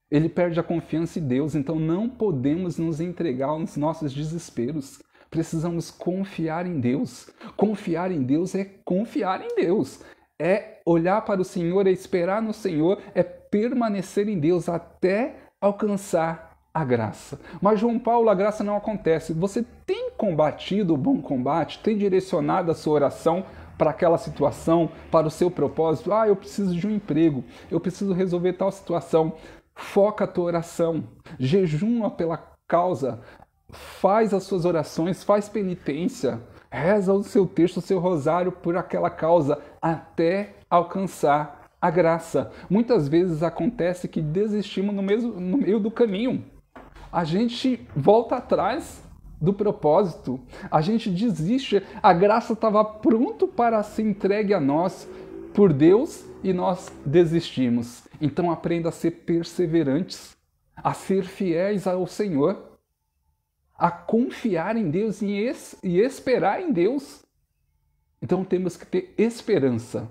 Ele perde a confiança em Deus. Então não podemos nos entregar aos nossos desesperos. Precisamos confiar em Deus. Confiar em Deus é confiar em Deus. É olhar para o Senhor, é esperar no Senhor, é permanecer em Deus até alcançar a graça. Mas, João Paulo, a graça não acontece. Você tem combatido o bom combate? Tem direcionado a sua oração para aquela situação, para o seu propósito? Eu preciso de um emprego, eu preciso resolver tal situação. Foca a tua oração, jejuma pela causa, faz as suas orações, faz penitência, reza o seu texto, o seu rosário por aquela causa, até alcançar a graça. Muitas vezes acontece que desistimos no meio do caminho. A gente volta atrás do propósito, a gente desiste, a graça estava pronto para ser entregue a nós por Deus e nós desistimos. Então aprenda a ser perseverantes, a ser fiéis ao Senhor, a confiar em Deus e esperar em Deus. Então temos que ter esperança,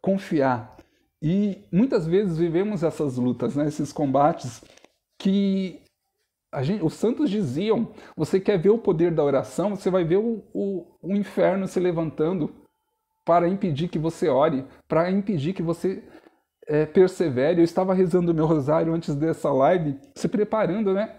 confiar. E muitas vezes vivemos essas lutas, né? Esses combates que os santos diziam, você quer ver o poder da oração, você vai ver o inferno se levantando para impedir que você ore, para impedir que você persevere. Eu estava rezando o meu rosário antes dessa live, se preparando, né?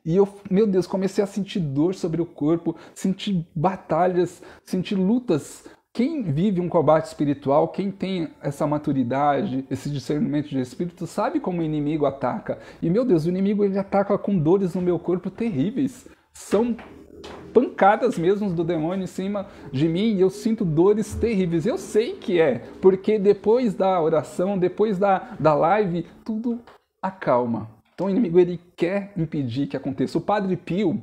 E eu, meu Deus, comecei a sentir dor sobre o corpo, sentir batalhas, sentir lutas. Quem vive um combate espiritual, quem tem essa maturidade, esse discernimento de espírito, sabe como o inimigo ataca. E, meu Deus, o inimigo ele ataca com dores no meu corpo terríveis. São pancadas mesmo do demônio em cima de mim e eu sinto dores terríveis. Eu sei que é, porque depois da oração, depois da live, tudo acalma. Então o inimigo ele quer impedir que aconteça. O Padre Pio,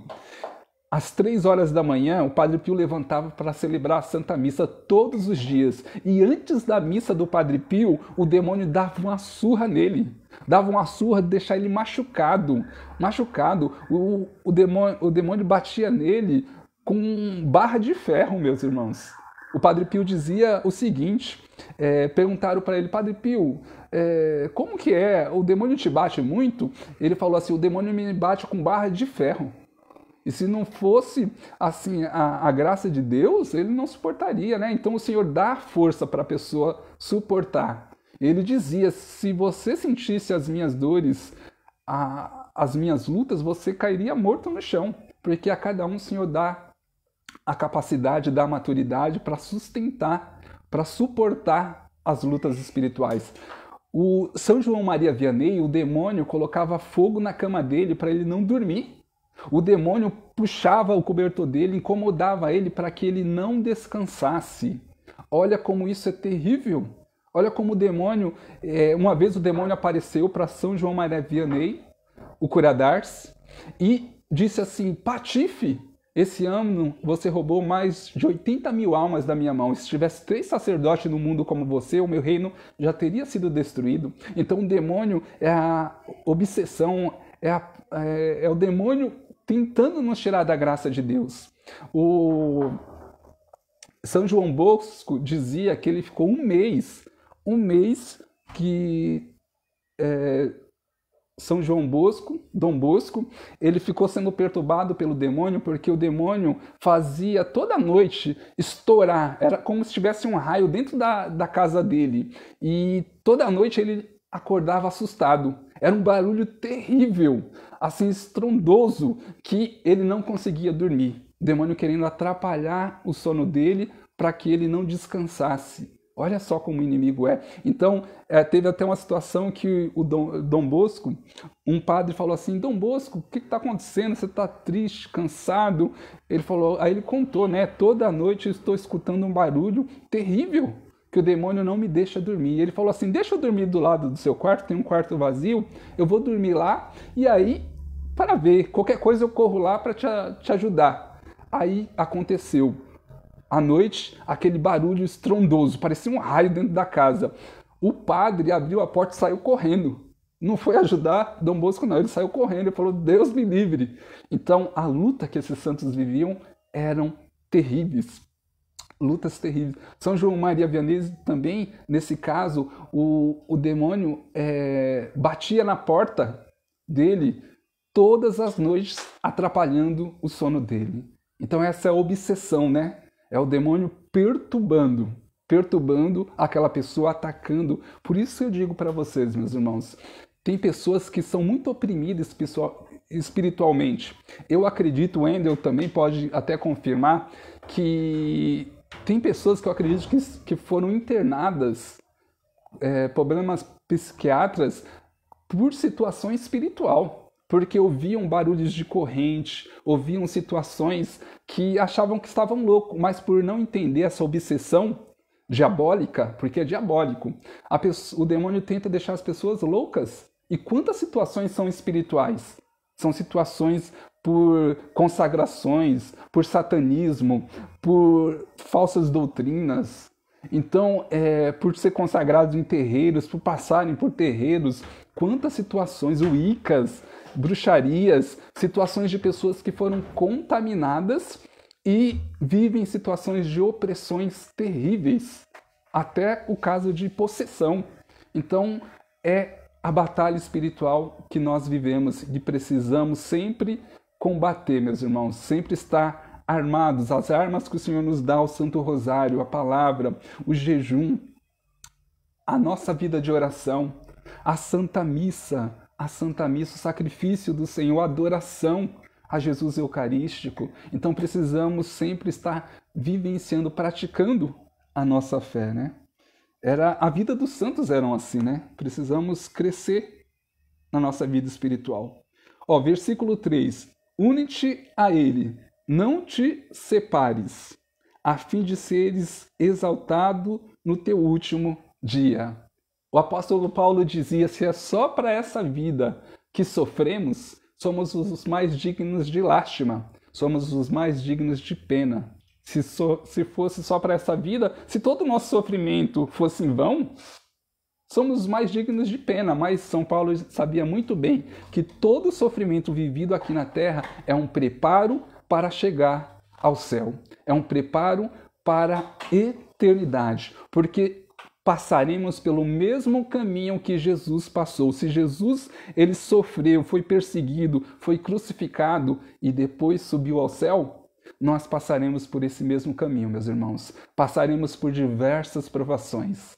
às 3 horas da manhã, o Padre Pio levantava para celebrar a Santa Missa todos os dias. E antes da missa do Padre Pio, o demônio dava uma surra nele. Dava uma surra de deixar ele machucado. O demônio batia nele com barra de ferro, meus irmãos. O Padre Pio dizia o seguinte, perguntaram para ele, Padre Pio, como que é? O demônio te bate muito? Ele falou assim, o demônio me bate com barra de ferro. E se não fosse assim a graça de Deus, ele não suportaria, né? Então o Senhor dá força para a pessoa suportar. Ele dizia, se você sentisse as minhas dores, as minhas lutas, você cairia morto no chão. Porque a cada um o Senhor dá a capacidade, dá a maturidade para sustentar, para suportar as lutas espirituais. O São João Maria Vianney, o demônio colocava fogo na cama dele para ele não dormir. O demônio puxava o cobertor dele, incomodava ele para que ele não descansasse. Olha como isso é terrível. Olha como o demônio... uma vez o demônio apareceu para São João Maria Vianney, o cura d'Ars, e disse assim, Patife, esse ano você roubou mais de 80 mil almas da minha mão. Se tivesse 3 sacerdotes no mundo como você, o meu reino já teria sido destruído. Então o demônio é a obsessão, é o demônio tentando nos tirar da graça de Deus. O São João Bosco dizia que ele ficou um mês que São João Bosco, Dom Bosco, ele ficou sendo perturbado pelo demônio porque o demônio fazia toda noite estourar, era como se tivesse um raio dentro da casa dele e toda noite ele acordava assustado. Era um barulho terrível, assim estrondoso, que ele não conseguia dormir. O demônio querendo atrapalhar o sono dele para que ele não descansasse. Olha só como o inimigo é. Então, teve até uma situação que o Dom Bosco, um padre falou assim, Dom Bosco, o que está acontecendo? Você está triste, cansado? Ele falou, aí ele contou, né? Toda noite eu estou escutando um barulho terrível, que o demônio não me deixa dormir. E ele falou assim, deixa eu dormir do lado do seu quarto, tem um quarto vazio, eu vou dormir lá, e aí, para ver, qualquer coisa eu corro lá para te ajudar. Aí aconteceu. À noite, aquele barulho estrondoso, parecia um raio dentro da casa. O padre abriu a porta e saiu correndo. Não foi ajudar Dom Bosco, não. Ele saiu correndo e falou, Deus me livre. Então, a luta que esses santos viviam eram terríveis. Lutas terríveis. São João Maria Vianney também, nesse caso, o demônio batia na porta dele todas as noites, atrapalhando o sono dele. Então, essa é a obsessão, né? É o demônio perturbando aquela pessoa, atacando. Por isso eu digo para vocês, meus irmãos, tem pessoas que são muito oprimidas espiritualmente. Eu acredito, o Wendel também pode até confirmar, que tem pessoas que eu acredito que foram internadas, problemas psiquiátricos, por situação espiritual. porque ouviam barulhos de corrente, ouviam situações que achavam que estavam loucos, mas por não entender essa obsessão diabólica, porque é diabólico, o demônio tenta deixar as pessoas loucas. E quantas situações são espirituais? São situações por consagrações, por satanismo, por falsas doutrinas. Então, por ser consagrados em terreiros, por passarem por terreiros, quantas situações, Wiccas, bruxarias, situações de pessoas que foram contaminadas e vivem situações de opressões terríveis, até o caso de possessão. Então, é a batalha espiritual que nós vivemos e precisamos sempre combater, meus irmãos, sempre estar armados, as armas que o Senhor nos dá, o Santo Rosário, a palavra, o jejum, a nossa vida de oração, a Santa Missa, o sacrifício do Senhor, a adoração a Jesus Eucarístico. Então precisamos sempre estar vivenciando, praticando a nossa fé, né? A vida dos santos eram assim, né? Precisamos crescer na nossa vida espiritual. Versículo 3. Une-te a ele, não te separes, a fim de seres exaltado no teu último dia. O apóstolo Paulo dizia, se é só para essa vida que sofremos, somos os mais dignos de lástima, somos os mais dignos de pena. Se fosse só para essa vida, se todo o nosso sofrimento fosse em vão, somos os mais dignos de pena. Mas São Paulo sabia muito bem que todo sofrimento vivido aqui na terra é um preparo para chegar ao céu. É um preparo para a eternidade, porque passaremos pelo mesmo caminho que Jesus passou. Se Jesus ele sofreu, foi perseguido, foi crucificado e depois subiu ao céu, nós passaremos por esse mesmo caminho, meus irmãos. Passaremos por diversas provações.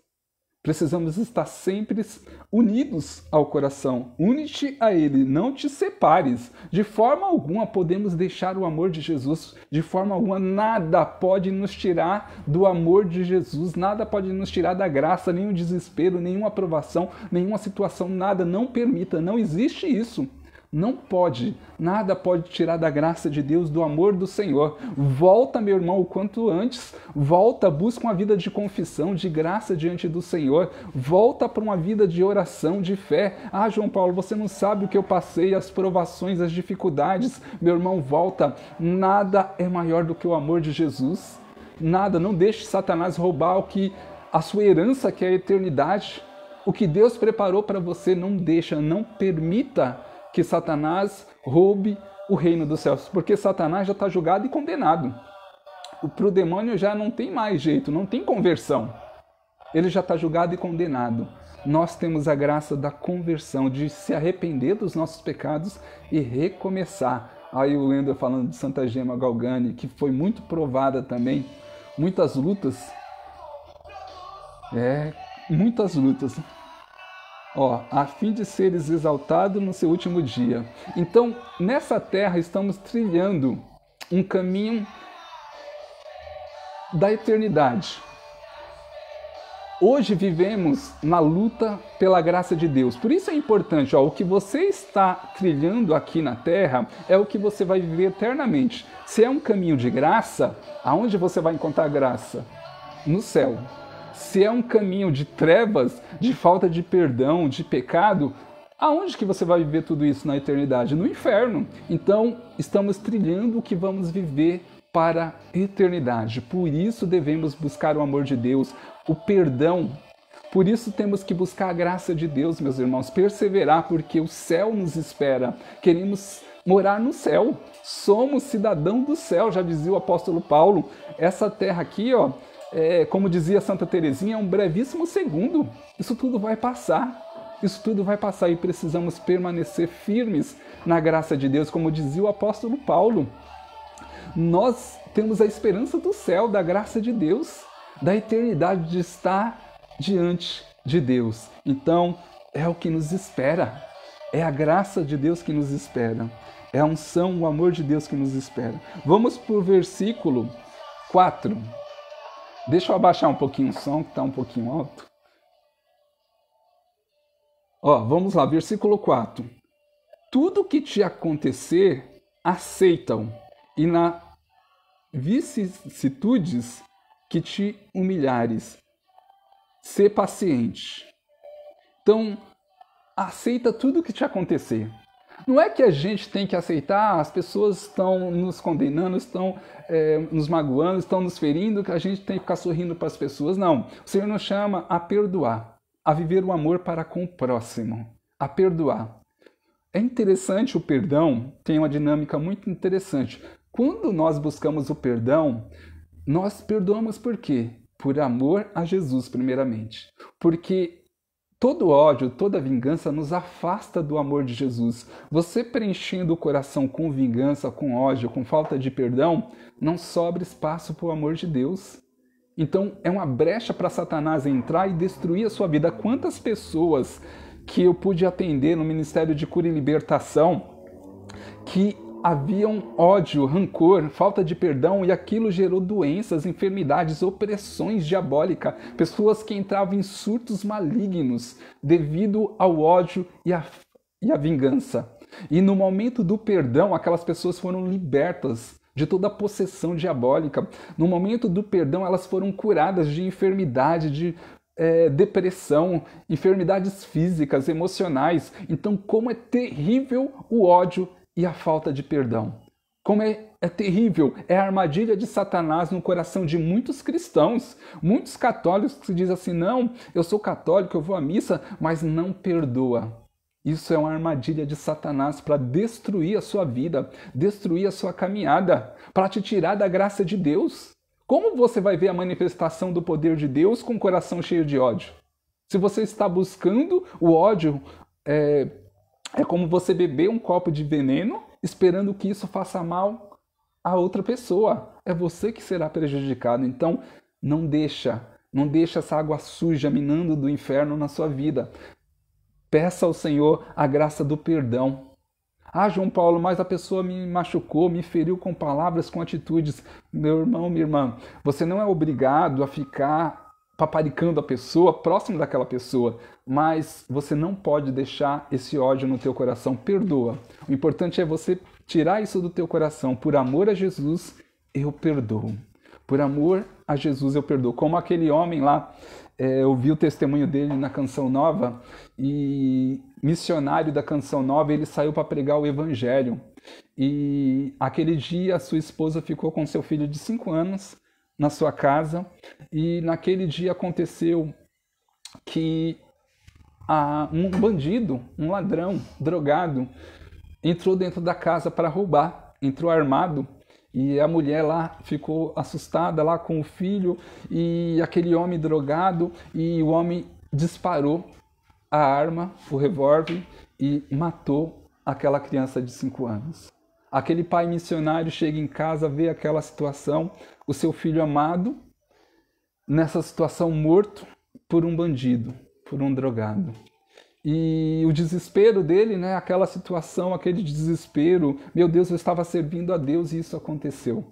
Precisamos estar sempre unidos ao coração. Une-te a ele, não te separes. De forma alguma podemos deixar o amor de Jesus. De forma alguma, nada pode nos tirar do amor de Jesus. Nada pode nos tirar da graça, nenhum desespero, nenhuma aprovação, nenhuma situação, nada. Não permita, não existe isso. Não pode, nada pode tirar da graça de Deus, do amor do Senhor. Volta, meu irmão, o quanto antes. Volta, busca uma vida de confissão, de graça diante do Senhor. Volta para uma vida de oração, de fé. João Paulo, você não sabe o que eu passei, as provações, as dificuldades. Meu irmão, volta. Nada é maior do que o amor de Jesus. Nada, não deixe Satanás roubar a sua herança, que é a eternidade. O que Deus preparou para você, não deixa, não permita que Satanás roube o reino dos céus, porque Satanás já está julgado e condenado. Para o demônio já não tem mais jeito, não tem conversão. Ele já está julgado e condenado. Nós temos a graça da conversão, de se arrepender dos nossos pecados e recomeçar. Aí o Lendo falando de Santa Gema Galgani, que foi muito provada também, muitas lutas. Muitas lutas. A fim de seres exaltado no seu último dia. Então, nessa terra estamos trilhando um caminho da eternidade. Hoje vivemos na luta pela graça de Deus. Por isso é importante, o que você está trilhando aqui na terra é o que você vai viver eternamente. Se é um caminho de graça, aonde você vai encontrar graça? No céu. Se é um caminho de trevas, de falta de perdão, de pecado, aonde que você vai viver tudo isso na eternidade? No inferno. Então, estamos trilhando o que vamos viver para a eternidade. Por isso devemos buscar o amor de Deus, o perdão. Por isso temos que buscar a graça de Deus, meus irmãos, perseverar, porque o céu nos espera. Queremos morar no céu. Somos cidadão do céu, já dizia o apóstolo Paulo. Essa terra aqui, como dizia Santa Teresinha, é um brevíssimo segundo. Isso tudo vai passar. Isso tudo vai passar e precisamos permanecer firmes na graça de Deus, como dizia o apóstolo Paulo. Nós temos a esperança do céu, da graça de Deus, da eternidade, de estar diante de Deus. Então, é o que nos espera. É a graça de Deus que nos espera. É a unção, o amor de Deus que nos espera. Vamos para o versículo 4. Deixa eu abaixar um pouquinho o som, que está um pouquinho alto. Vamos lá, versículo 4. tudo que te acontecer, aceitam, e na vicissitudes que te humilhares, sê paciente. Então, aceita tudo que te acontecer. Não é que a gente tem que aceitar, as pessoas estão nos condenando, estão nos magoando, estão nos ferindo, que a gente tem que ficar sorrindo para as pessoas. Não. O Senhor nos chama a perdoar, a viver o amor para com o próximo, a perdoar. É interessante, o perdão tem uma dinâmica muito interessante. Quando nós buscamos o perdão, nós perdoamos por quê? Por amor a Jesus, primeiramente. Porque todo ódio, toda vingança nos afasta do amor de Jesus. Você preenchendo o coração com vingança, com ódio, com falta de perdão, não sobra espaço para o amor de Deus. Então é uma brecha para Satanás entrar e destruir a sua vida. Quantas pessoas que eu pude atender no Ministério de Cura e Libertação que haviam ódio, rancor, falta de perdão, e aquilo gerou doenças, enfermidades, opressões diabólicas, pessoas que entravam em surtos malignos devido ao ódio e à vingança. E no momento do perdão, aquelas pessoas foram libertas de toda a possessão diabólica. No momento do perdão, elas foram curadas de enfermidade, de depressão, enfermidades físicas, emocionais. Então, como é terrível o ódio e a falta de perdão. Como é terrível, é a armadilha de Satanás no coração de muitos cristãos, muitos católicos que dizem assim, não, eu sou católico, eu vou à missa, mas não perdoa. Isso é uma armadilha de Satanás para destruir a sua vida, destruir a sua caminhada, para te tirar da graça de Deus. Como você vai ver a manifestação do poder de Deus com o coração cheio de ódio? Se você está buscando o ódio, é como você beber um copo de veneno esperando que isso faça mal a outra pessoa. É você que será prejudicado. Então, não deixa essa água suja minando do inferno na sua vida. Peça ao Senhor a graça do perdão. Ah, João Paulo, mas a pessoa me machucou, me feriu com palavras, com atitudes. Meu irmão, minha irmã, você não é obrigado a ficar paparicando a pessoa, próximo daquela pessoa, mas você não pode deixar esse ódio no teu coração. Perdoa. O importante é você tirar isso do teu coração. Por amor a Jesus, eu perdoo. Por amor a Jesus, eu perdoo. Como aquele homem lá, eu vi o testemunho dele na Canção Nova, e missionário da Canção Nova, ele saiu para pregar o Evangelho. E aquele dia, a sua esposa ficou com seu filho de 5 anos, na sua casa, e naquele dia aconteceu que um bandido, um ladrão, drogado, entrou dentro da casa para roubar, entrou armado, e a mulher lá ficou assustada lá com o filho, e aquele homem drogado, e o homem disparou a arma, o revólver, e matou aquela criança de 5 anos. Aquele pai missionário chega em casa, vê aquela situação, o seu filho amado, nessa situação morto por um bandido, por um drogado. E o desespero dele, né, aquela situação, aquele desespero, meu Deus, eu estava servindo a Deus e isso aconteceu.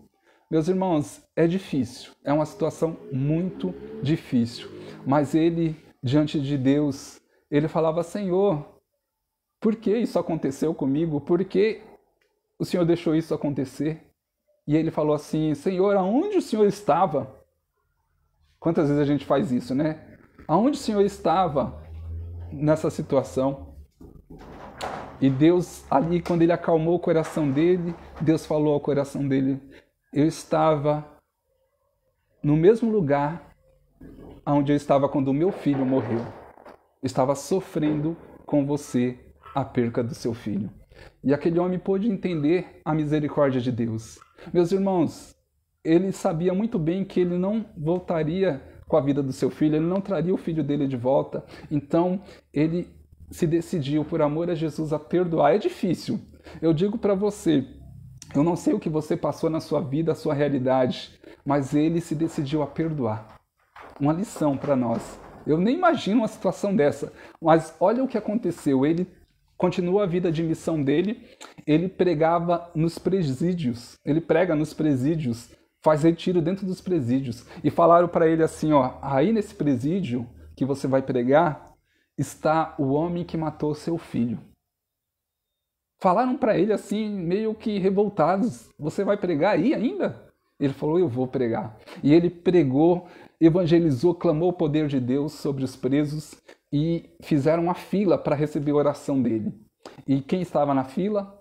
Meus irmãos, é difícil, é uma situação muito difícil, mas ele, diante de Deus, ele falava, Senhor, por que isso aconteceu comigo? Por que o Senhor deixou isso acontecer? E ele falou assim, Senhor, aonde o Senhor estava? Quantas vezes a gente faz isso, né? Aonde o Senhor estava nessa situação? E Deus, ali, quando ele acalmou o coração dele, Deus falou ao coração dele, eu estava no mesmo lugar onde eu estava quando o meu filho morreu. Eu estava sofrendo com você a perca do seu filho. E aquele homem pôde entender a misericórdia de Deus. Meus irmãos, ele sabia muito bem que ele não voltaria com a vida do seu filho, ele não traria o filho dele de volta. Então, ele se decidiu, por amor a Jesus, a perdoar. É difícil. Eu digo para você, eu não sei o que você passou na sua vida, a sua realidade, mas ele se decidiu a perdoar. Uma lição para nós. Eu nem imagino uma situação dessa, mas olha o que aconteceu. Ele continuou a vida de missão dele, ele pregava nos presídios, ele prega nos presídios, faz retiro dentro dos presídios. E falaram para ele assim, ó, aí nesse presídio que você vai pregar, está o homem que matou seu filho. falaram para ele assim, meio que revoltados: você vai pregar aí ainda? Ele falou: eu vou pregar. E ele pregou, evangelizou, clamou o poder de Deus sobre os presos e fizeram uma fila para receber a oração dele. E quem estava na fila?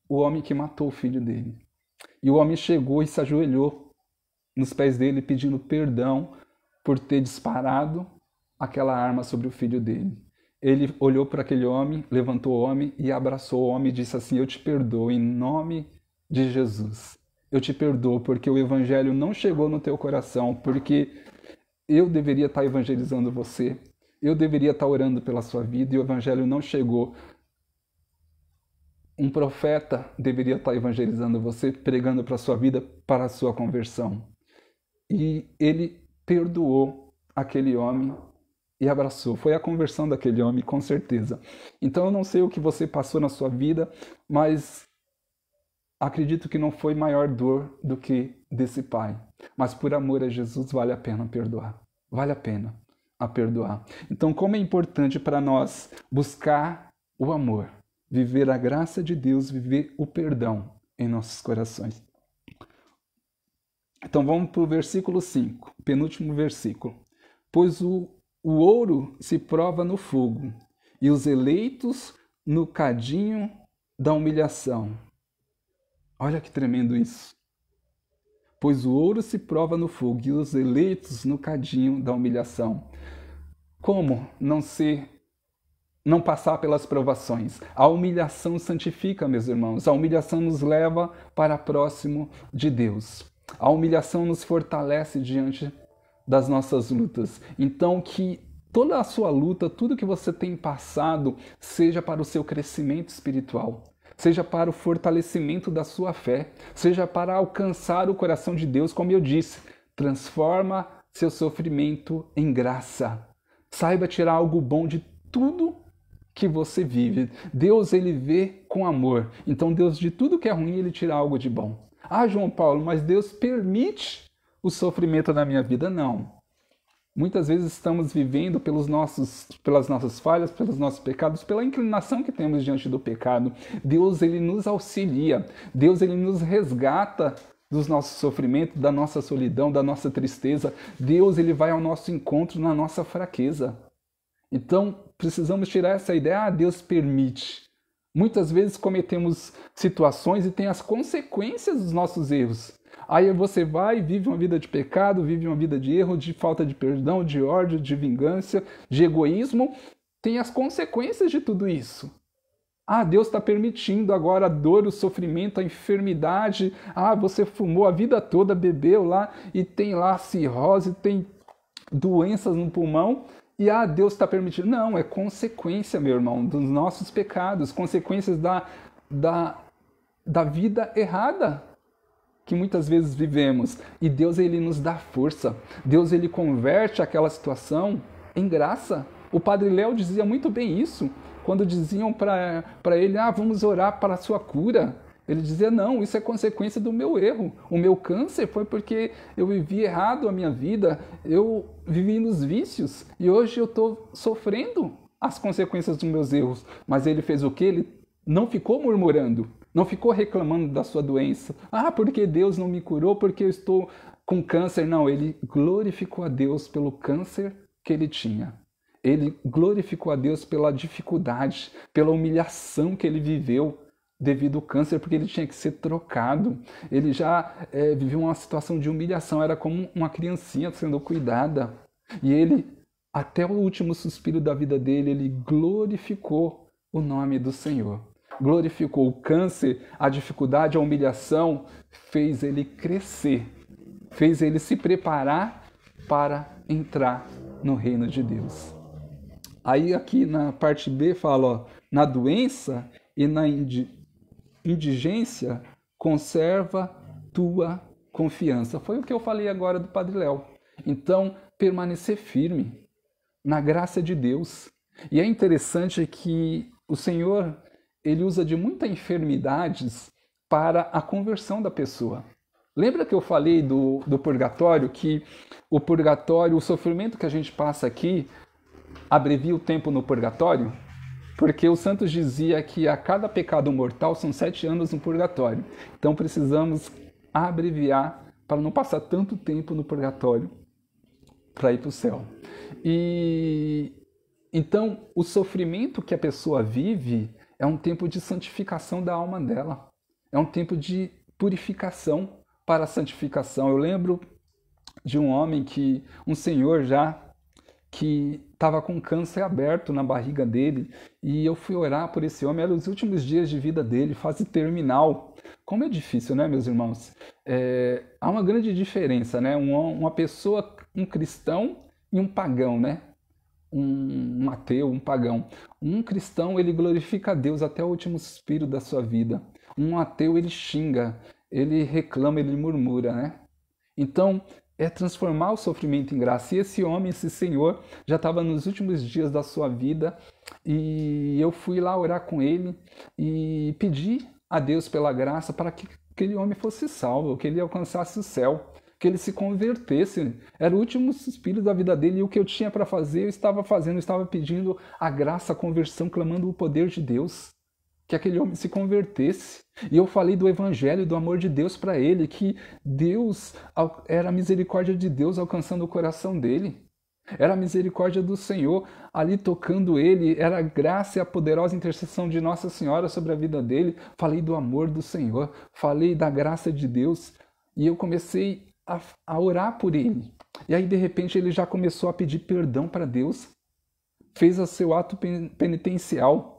O homem que matou o filho dele. E o homem chegou e se ajoelhou nos pés dele, pedindo perdão por ter disparado aquela arma sobre o filho dele. Ele olhou para aquele homem, levantou o homem e abraçou o homem e disse assim: eu te perdoo em nome de Jesus. Eu te perdoo porque o evangelho não chegou no teu coração, porque eu deveria estar evangelizando você, eu deveria estar orando pela sua vida e o evangelho não chegou. Um profeta deveria estar evangelizando você, pregando para a sua vida, para a sua conversão. E ele perdoou aquele homem e abraçou. Foi a conversão daquele homem, com certeza. Então eu não sei o que você passou na sua vida, mas acredito que não foi maior dor do que desse pai. Mas por amor a Jesus vale a pena perdoar. Vale a pena a perdoar. Então como é importante para nós buscar o amor, viver a graça de Deus, viver o perdão em nossos corações. Então vamos para o versículo 5, penúltimo versículo. Pois o ouro se prova no fogo, e os eleitos no cadinho da humilhação. Olha que tremendo isso. Pois o ouro se prova no fogo, e os eleitos no cadinho da humilhação. Como não passar pelas provações? A humilhação santifica, meus irmãos. A humilhação nos leva para próximo de Deus. A humilhação nos fortalece diante das nossas lutas. Então, que toda a sua luta, tudo que você tem passado, seja para o seu crescimento espiritual, seja para o fortalecimento da sua fé, seja para alcançar o coração de Deus, como eu disse. Transforma seu sofrimento em graça. Saiba tirar algo bom de tudo que você vive. Deus, ele vê com amor. Então, Deus, de tudo que é ruim, ele tira algo de bom. Ah, João Paulo, mas Deus permite o sofrimento na minha vida? Não. Muitas vezes estamos vivendo pelas nossas falhas, pelos nossos pecados, pela inclinação que temos diante do pecado. Deus, ele nos auxilia. Deus, ele nos resgata dos nossos sofrimentos, da nossa solidão, da nossa tristeza. Deus, ele vai ao nosso encontro na nossa fraqueza. Então, precisamos tirar essa ideia: Deus permite. Muitas vezes cometemos situações e tem as consequências dos nossos erros. Aí você vai e vive uma vida de pecado, vive uma vida de erro, de falta de perdão, de ódio, de vingança, de egoísmo. Tem as consequências de tudo isso. Deus está permitindo agora a dor, o sofrimento, a enfermidade. Você fumou a vida toda, bebeu lá e tem lá cirrose, tem doenças no pulmão. E Deus está permitindo. Não, é consequência, meu irmão, dos nossos pecados, consequências da vida errada que muitas vezes vivemos. E Deus, ele nos dá força. Deus, ele converte aquela situação em graça. O Padre Léo dizia muito bem isso, quando diziam para ele: vamos orar para a sua cura. Ele dizia: não, isso é consequência do meu erro. O meu câncer foi porque eu vivi errado a minha vida, eu vivi nos vícios e hoje eu estou sofrendo as consequências dos meus erros. Mas ele fez o quê? Ele não ficou murmurando, não ficou reclamando da sua doença. Porque Deus não me curou, porque eu estou com câncer. Não, ele glorificou a Deus pelo câncer que ele tinha. Ele glorificou a Deus pela dificuldade, pela humilhação que ele viveu devido ao câncer, porque ele tinha que ser trocado. Ele já viveu uma situação de humilhação, era como uma criancinha sendo cuidada. E ele, até o último suspiro da vida dele, ele glorificou o nome do Senhor. Glorificou o câncer, a dificuldade, a humilhação, fez ele crescer, fez ele se preparar para entrar no reino de Deus. Aí aqui na parte B fala, na doença e na indigência, conserva tua confiança. Foi o que eu falei agora do Padre Léo. Então, permanecer firme na graça de Deus. E é interessante que o Senhor, ele usa de muitas enfermidades para a conversão da pessoa. Lembra que eu falei do purgatório, que o purgatório, o sofrimento que a gente passa aqui, abrevia o tempo no purgatório? Porque os santos diziam que a cada pecado mortal são 7 anos no purgatório. Então precisamos abreviar para não passar tanto tempo no purgatório para ir para o céu. E então o sofrimento que a pessoa vive é um tempo de santificação da alma dela. É um tempo de purificação para a santificação. Eu lembro de um homem um senhor já, que estava com câncer aberto na barriga dele, e eu fui orar por esse homem, eram os últimos dias de vida dele, fase terminal. Como é difícil, né, meus irmãos? Há uma grande diferença, né? Uma pessoa, um cristão e um pagão, né? Um ateu, um pagão. Um cristão, ele glorifica a Deus até o último suspiro da sua vida. Um ateu, ele xinga, ele reclama, ele murmura, né? Então, é transformar o sofrimento em graça. E esse homem, esse senhor, já estava nos últimos dias da sua vida, e eu fui lá orar com ele e pedi a Deus pela graça para que aquele homem fosse salvo, que ele alcançasse o céu, que ele se convertesse. Era o último suspiro da vida dele, e o que eu tinha para fazer, eu estava fazendo, eu estava pedindo a graça, a conversão, clamando o poder de Deus, que aquele homem se convertesse. E eu falei do evangelho, do amor de Deus para ele, que Deus era a misericórdia de Deus alcançando o coração dele. Era a misericórdia do Senhor ali tocando ele, era a graça e a poderosa intercessão de Nossa Senhora sobre a vida dele. Falei do amor do Senhor, falei da graça de Deus, e eu comecei a orar por ele. E aí, de repente, ele já começou a pedir perdão para Deus, fez o seu ato penitencial,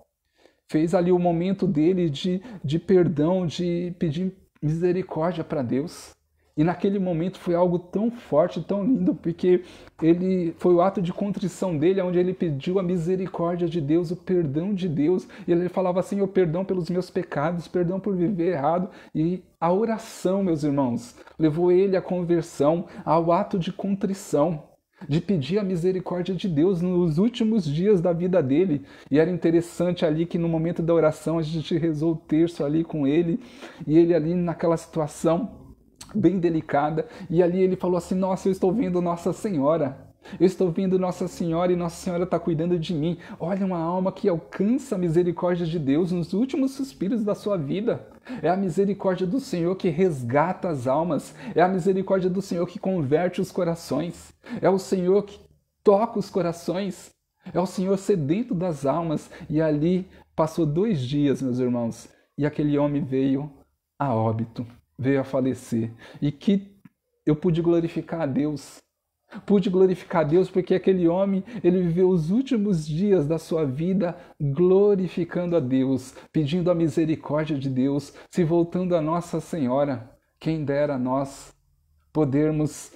fez ali o momento dele de perdão, de pedir misericórdia para Deus. E naquele momento foi algo tão forte, tão lindo, porque foi o ato de contrição dele, onde ele pediu a misericórdia de Deus, o perdão de Deus. E ele falava assim: "Eu perdão pelos meus pecados, perdão por viver errado". E a oração, meus irmãos, levou ele à conversão, ao ato de contrição, de pedir a misericórdia de Deus nos últimos dias da vida dele. E era interessante ali que no momento da oração a gente rezou o terço ali com ele, e ele ali naquela situação bem delicada, e ali ele falou assim: "Nossa, eu estou vendo Nossa Senhora, eu estou vendo Nossa Senhora, e Nossa Senhora está cuidando de mim". Olha, uma alma que alcança a misericórdia de Deus nos últimos suspiros da sua vida. É a misericórdia do Senhor que resgata as almas, é a misericórdia do Senhor que converte os corações, é o Senhor que toca os corações, é o Senhor sedento das almas. E ali passou 2 dias, meus irmãos, e aquele homem veio a óbito, veio a falecer. E que eu pude glorificar a Deus. Pude glorificar a Deus porque aquele homem, ele viveu os últimos dias da sua vida glorificando a Deus, pedindo a misericórdia de Deus, se voltando a Nossa Senhora. Quem dera nós podermos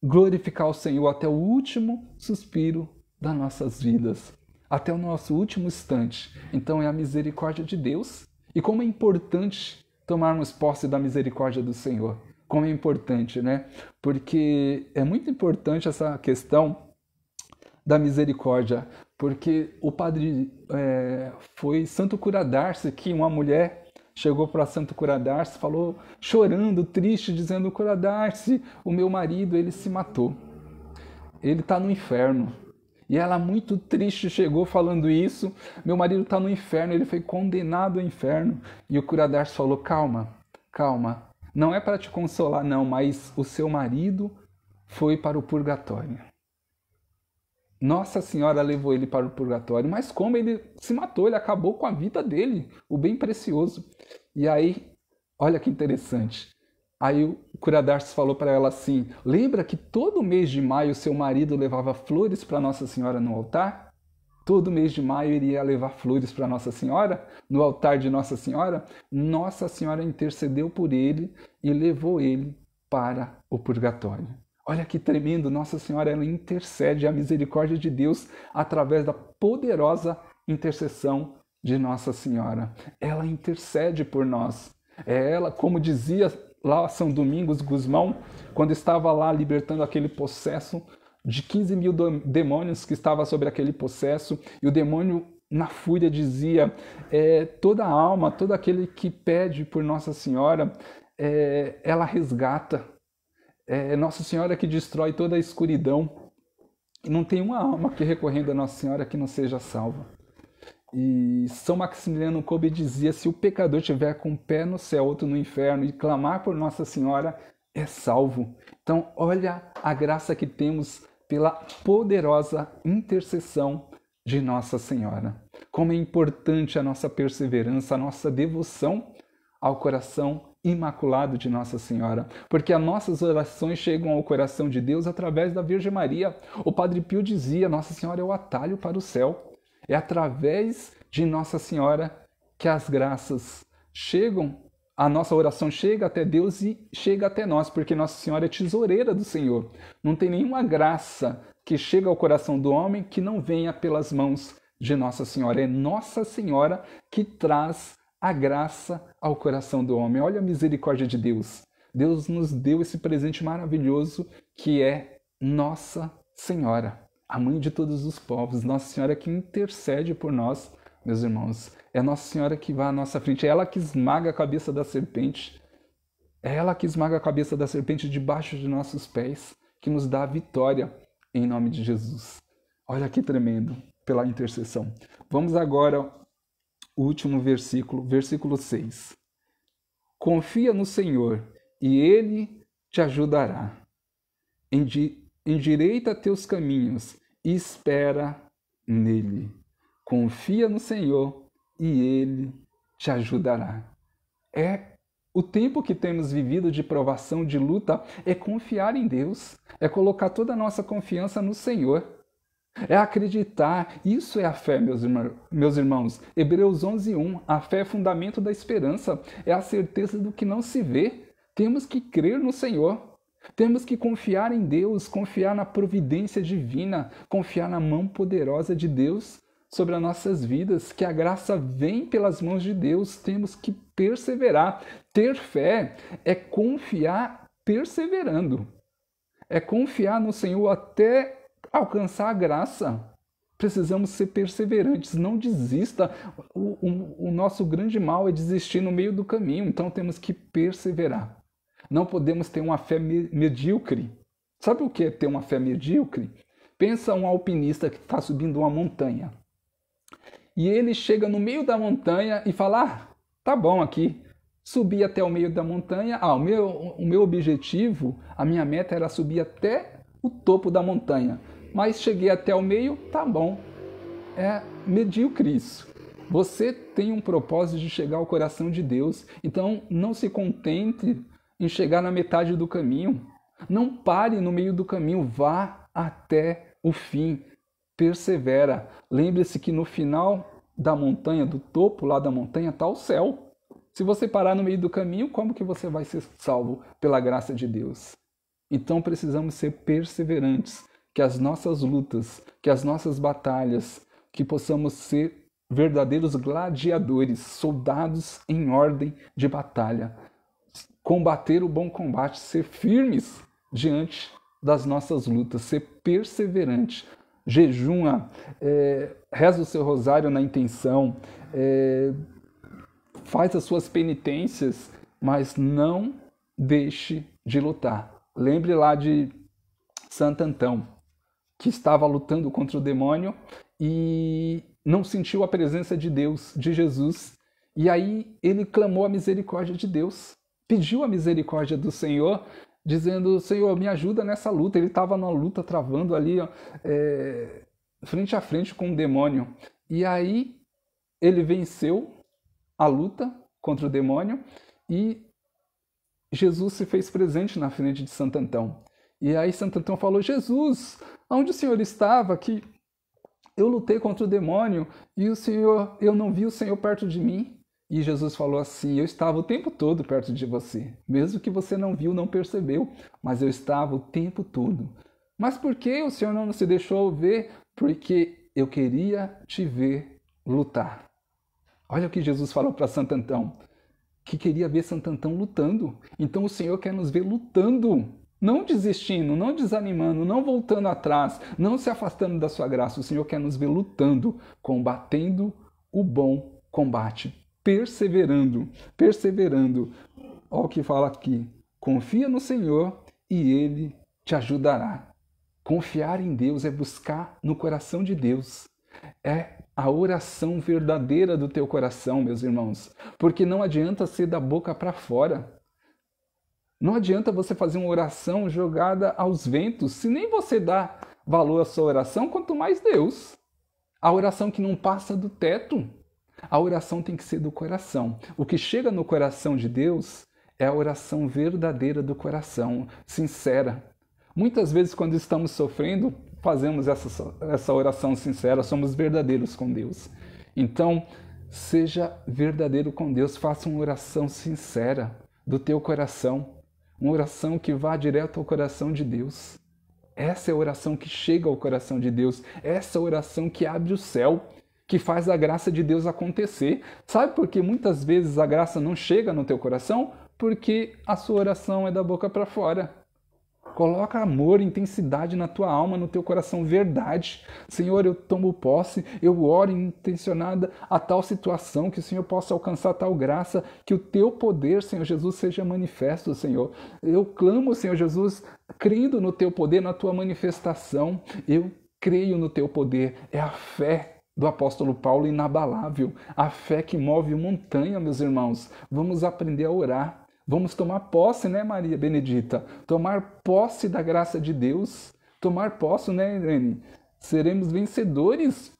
glorificar o Senhor até o último suspiro das nossas vidas, até o nosso último instante. Então é a misericórdia de Deus. E como é importante tomarmos posse da misericórdia do Senhor. Como é importante, né? Porque é muito importante essa questão da misericórdia, porque o padre foi Santo Curadarce, que uma mulher chegou para Santo Curadarce, falou chorando, triste, dizendo: "Curadarce, o meu marido, ele se matou, ele está no inferno". E ela, muito triste, chegou falando isso: "Meu marido está no inferno, ele foi condenado ao inferno". E o Curadarce falou: "Calma, calma. Não é para te consolar, não, mas o seu marido foi para o purgatório. Nossa Senhora levou ele para o purgatório, mas como ele se matou, ele acabou com a vida dele, o bem precioso". E aí, olha que interessante. Aí o Curadarce falou para ela assim: "Lembra que todo mês de maio seu marido levava flores para Nossa Senhora no altar? Todo mês de maio ele ia levar flores para Nossa Senhora, no altar de Nossa Senhora. Nossa Senhora intercedeu por ele e levou ele para o purgatório". Olha que tremendo, Nossa Senhora, ela intercede, a misericórdia de Deus através da poderosa intercessão de Nossa Senhora. Ela intercede por nós. É ela, como dizia lá São Domingos Gusmão, quando estava lá libertando aquele possesso de 15.000 demônios que estava sobre aquele possesso, e o demônio, na fúria, dizia: toda alma, todo aquele que pede por Nossa Senhora, ela resgata. Nossa Senhora que destrói toda a escuridão. E não tem uma alma que recorrendo a Nossa Senhora que não seja salva. E São Maximiliano Kolbe dizia: se o pecador tiver com um pé no céu, outro no inferno, e clamar por Nossa Senhora, é salvo. Então, olha a graça que temos pela poderosa intercessão de Nossa Senhora. Como é importante a nossa perseverança, a nossa devoção ao coração imaculado de Nossa Senhora, porque as nossas orações chegam ao coração de Deus através da Virgem Maria. O Padre Pio dizia: Nossa Senhora é o atalho para o céu. É através de Nossa Senhora que as graças chegam, a nossa oração chega até Deus e chega até nós, porque Nossa Senhora é tesoureira do Senhor. Não tem nenhuma graça que chega ao coração do homem que não venha pelas mãos de Nossa Senhora. É Nossa Senhora que traz a graça ao coração do homem. Olha a misericórdia de Deus. Deus nos deu esse presente maravilhoso que é Nossa Senhora, a mãe de todos os povos. Nossa Senhora que intercede por nós, meus irmãos. É Nossa Senhora que vai à nossa frente. É ela que esmaga a cabeça da serpente. É ela que esmaga a cabeça da serpente debaixo de nossos pés, que nos dá a vitória em nome de Jesus. Olha que tremendo pela intercessão. Vamos agora ao último versículo, versículo 6. Confia no Senhor e Ele te ajudará. Endireita teus caminhos e espera nele. Confia no Senhor e Ele te ajudará. O tempo que temos vivido de provação, de luta, é confiar em Deus, é colocar toda a nossa confiança no Senhor, é acreditar. Isso é a fé, meus irmãos. Hebreus 11:1, a fé é fundamento da esperança, é a certeza do que não se vê. Temos que crer no Senhor. Temos que confiar em Deus, confiar na providência divina, confiar na mão poderosa de Deus sobre as nossas vidas, que a graça vem pelas mãos de Deus. Temos que perseverar. Ter fé é confiar perseverando. É confiar no Senhor até alcançar a graça. Precisamos ser perseverantes, não desista. O nosso grande mal é desistir no meio do caminho, então temos que perseverar. Não podemos ter uma fé medíocre. Sabe o que é ter uma fé medíocre? Pensa um alpinista que está subindo uma montanha. E ele chega no meio da montanha e fala: tá bom aqui, subi até o meio da montanha. O meu objetivo, a minha meta era subir até o topo da montanha. Mas cheguei até o meio, tá bom. É medíocre isso. Você tem um propósito de chegar ao coração de Deus. Então não se contente em chegar na metade do caminho. Não pare no meio do caminho, vá até o fim. Persevera. Lembre-se que no final da montanha, do topo lá da montanha, está o céu. Se você parar no meio do caminho, como que você vai ser salvo pela graça de Deus? Então precisamos ser perseverantes, que as nossas lutas, que as nossas batalhas, que possamos ser verdadeiros gladiadores, soldados em ordem de batalha. Combater o bom combate, ser firmes diante das nossas lutas, ser perseverante. Jejuma, reza o seu rosário na intenção, faz as suas penitências, mas não deixe de lutar. Lembre lá de Santo Antão, que estava lutando contra o demônio e não sentiu a presença de Deus, de Jesus. E aí ele clamou a misericórdia de Deus, pediu a misericórdia do Senhor, dizendo: Senhor, me ajuda nessa luta. Ele estava numa luta travando ali, frente a frente com o demônio. E aí ele venceu a luta contra o demônio e Jesus se fez presente na frente de Santo Antão. E aí Santo Antão falou: Jesus, onde o Senhor estava? Que eu lutei contra o demônio e eu não vi o Senhor perto de mim. E Jesus falou assim: eu estava o tempo todo perto de você. Mesmo que você não viu, não percebeu, mas eu estava o tempo todo. Mas por que o Senhor não se deixou ver? Porque eu queria te ver lutar. Olha o que Jesus falou para Santo Antão, que queria ver Santo Antão lutando. Então o Senhor quer nos ver lutando, não desistindo, não desanimando, não voltando atrás, não se afastando da sua graça. O Senhor quer nos ver lutando, combatendo o bom combate, perseverando. Olha o que fala aqui: confia no Senhor e Ele te ajudará. Confiar em Deus é buscar no coração de Deus, é a oração verdadeira do teu coração, meus irmãos. Porque não adianta ser da boca para fora. Não adianta você fazer uma oração jogada aos ventos. Se nem você dá valor à sua oração, quanto mais Deus. A oração que não passa do teto. A oração tem que ser do coração. O que chega no coração de Deus é a oração verdadeira do coração, sincera. Muitas vezes, quando estamos sofrendo, fazemos essa oração sincera, somos verdadeiros com Deus. Então, seja verdadeiro com Deus, faça uma oração sincera do teu coração, uma oração que vá direto ao coração de Deus. Essa é a oração que chega ao coração de Deus, essa é a oração que abre o céu, que faz a graça de Deus acontecer. Sabe por que muitas vezes a graça não chega no teu coração? Porque a sua oração é da boca para fora. Coloca amor, intensidade na tua alma, no teu coração, verdade. Senhor, eu tomo posse, eu oro intencionada a tal situação, que o Senhor possa alcançar tal graça, que o teu poder, Senhor Jesus, seja manifesto, Senhor. Eu clamo, Senhor Jesus, crendo no teu poder, na tua manifestação. Eu creio no teu poder. É a fé do apóstolo Paulo inabalável, a fé que move montanha, meus irmãos. Vamos aprender a orar. Vamos tomar posse, né, Maria Benedita? Tomar posse da graça de Deus. Tomar posse, né, Irene? Seremos vencedores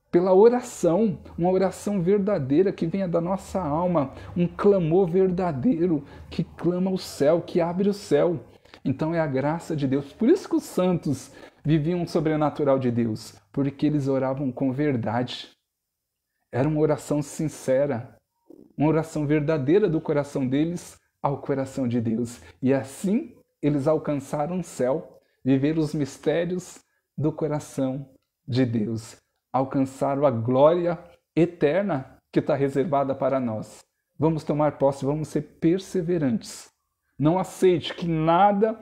pela oração. Uma oração verdadeira que venha da nossa alma. Um clamor verdadeiro que clama o céu, que abre o céu. Então é a graça de Deus. Por isso que os santos viviam o sobrenatural de Deus. Porque eles oravam com verdade. Era uma oração sincera. Uma oração verdadeira do coração deles ao coração de Deus. E assim eles alcançaram o céu, viveram os mistérios do coração de Deus. Alcançaram a glória eterna que está reservada para nós. Vamos tomar posse, vamos ser perseverantes. Não aceite que nada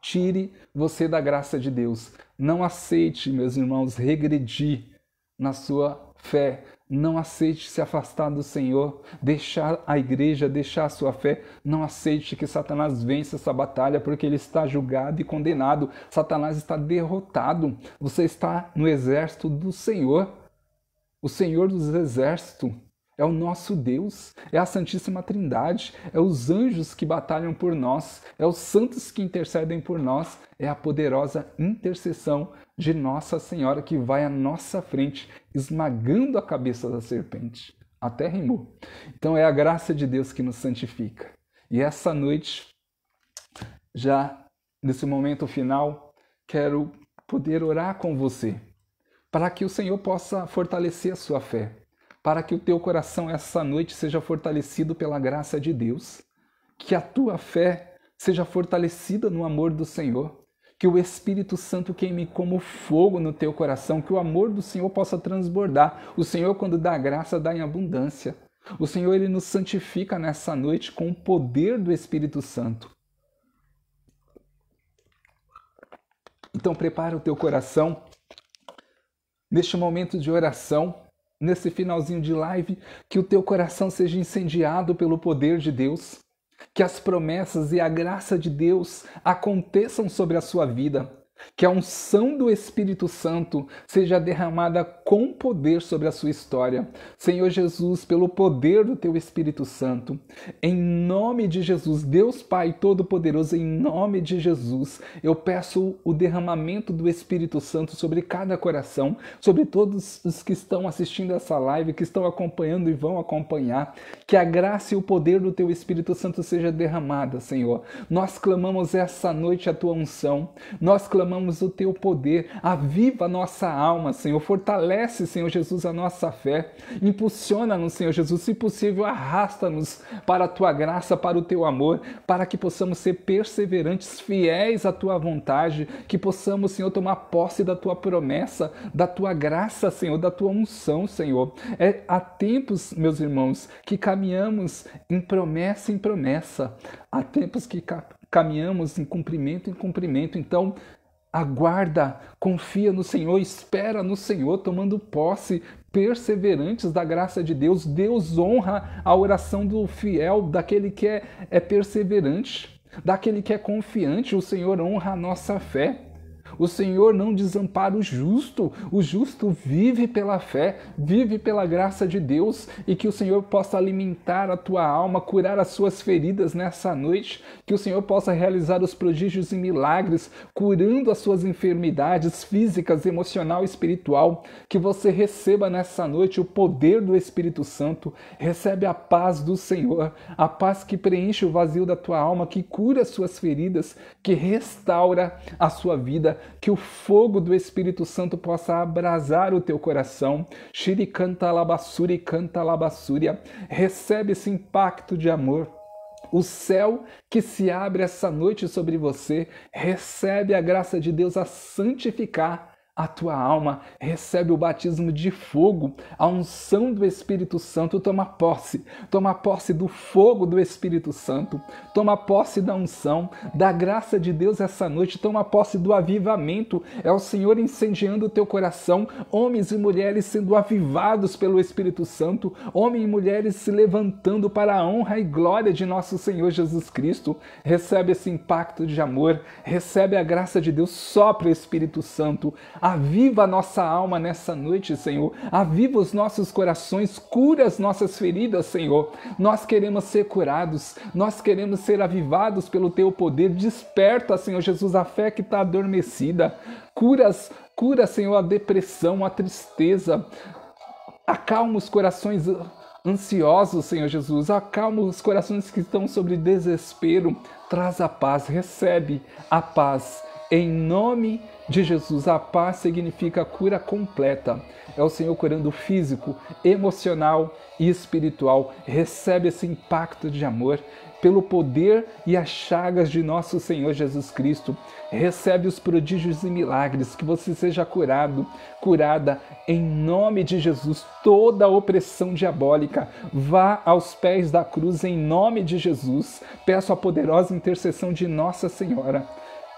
tire você da graça de Deus. Não aceite, meus irmãos, regredir na sua fé. Não aceite se afastar do Senhor, deixar a igreja, deixar a sua fé. Não aceite que Satanás vença essa batalha, porque ele está julgado e condenado. Satanás está derrotado. Você está no exército do Senhor. O Senhor dos exércitos é o nosso Deus, é a Santíssima Trindade, é os anjos que batalham por nós, é os santos que intercedem por nós, é a poderosa intercessão de Nossa Senhora que vai à nossa frente, esmagando a cabeça da serpente. Até rimou. Então é a graça de Deus que nos santifica. E essa noite, já nesse momento final, quero poder orar com você, para que o Senhor possa fortalecer a sua fé, para que o teu coração essa noite seja fortalecido pela graça de Deus, que a tua fé seja fortalecida no amor do Senhor, que o Espírito Santo queime como fogo no teu coração, que o amor do Senhor possa transbordar. O Senhor, quando dá graça, dá em abundância. O Senhor, Ele nos santifica nessa noite com o poder do Espírito Santo. Então prepara o teu coração neste momento de oração, nesse finalzinho de live, que o teu coração seja incendiado pelo poder de Deus, que as promessas e a graça de Deus aconteçam sobre a sua vida, que a unção do Espírito Santo seja derramada com poder sobre a sua história. Senhor Jesus, pelo poder do teu Espírito Santo, em nome de Jesus, Deus Pai Todo-Poderoso, em nome de Jesus, eu peço o derramamento do Espírito Santo sobre cada coração, sobre todos os que estão assistindo essa live, que estão acompanhando e vão acompanhar, que a graça e o poder do teu Espírito Santo seja derramada, Senhor. Nós clamamos essa noite a tua unção, nós clamamos o teu poder, aviva a nossa alma, Senhor, fortalece, Senhor Jesus, a nossa fé, impulsiona-nos, Senhor Jesus, se possível, arrasta-nos para a tua graça, para o teu amor, para que possamos ser perseverantes, fiéis à tua vontade, que possamos, Senhor, tomar posse da tua promessa, da tua graça, Senhor, da tua unção, Senhor. Há tempos, meus irmãos, que caminhamos em promessa, há tempos que caminhamos em cumprimento, então aguarda, confia no Senhor, espera no Senhor, tomando posse, perseverantes da graça de Deus. Deus honra a oração do fiel, daquele que é perseverante, daquele que é confiante. O Senhor honra a nossa fé. O Senhor não desampara o justo vive pela fé, vive pela graça de Deus, e que o Senhor possa alimentar a tua alma, curar as suas feridas nessa noite, que o Senhor possa realizar os prodígios e milagres, curando as suas enfermidades físicas, emocional e espiritual, que você receba nessa noite o poder do Espírito Santo, recebe a paz do Senhor, a paz que preenche o vazio da tua alma, que cura as suas feridas, que restaura a sua vida, que o fogo do Espírito Santo possa abrasar o teu coração. Shiri canta labassuri, canta labassúria. Recebe esse impacto de amor. O céu que se abre essa noite sobre você, recebe a graça de Deus a santificar a tua alma, recebe o batismo de fogo, a unção do Espírito Santo. Toma posse do fogo do Espírito Santo, toma posse da unção, da graça de Deus essa noite, toma posse do avivamento. É o Senhor incendiando o teu coração, homens e mulheres sendo avivados pelo Espírito Santo, homens e mulheres se levantando para a honra e glória de nosso Senhor Jesus Cristo. Recebe esse impacto de amor, recebe a graça de Deus, sopra o Espírito Santo. Aviva a nossa alma nessa noite, Senhor. Aviva os nossos corações, cura as nossas feridas, Senhor. Nós queremos ser curados, nós queremos ser avivados pelo Teu poder. Desperta, Senhor Jesus, a fé que está adormecida. Cura, Senhor, a depressão, a tristeza. Acalma os corações ansiosos, Senhor Jesus. Acalma os corações que estão sobre desespero. Traz a paz, recebe a paz. Em nome de Jesus, a paz significa cura completa. É o Senhor curando o físico, emocional e espiritual. Recebe esse impacto de amor pelo poder e as chagas de nosso Senhor Jesus Cristo. Recebe os prodígios e milagres, que você seja curado, curada em nome de Jesus. Toda opressão diabólica vá aos pés da cruz em nome de Jesus. Peço a poderosa intercessão de Nossa Senhora.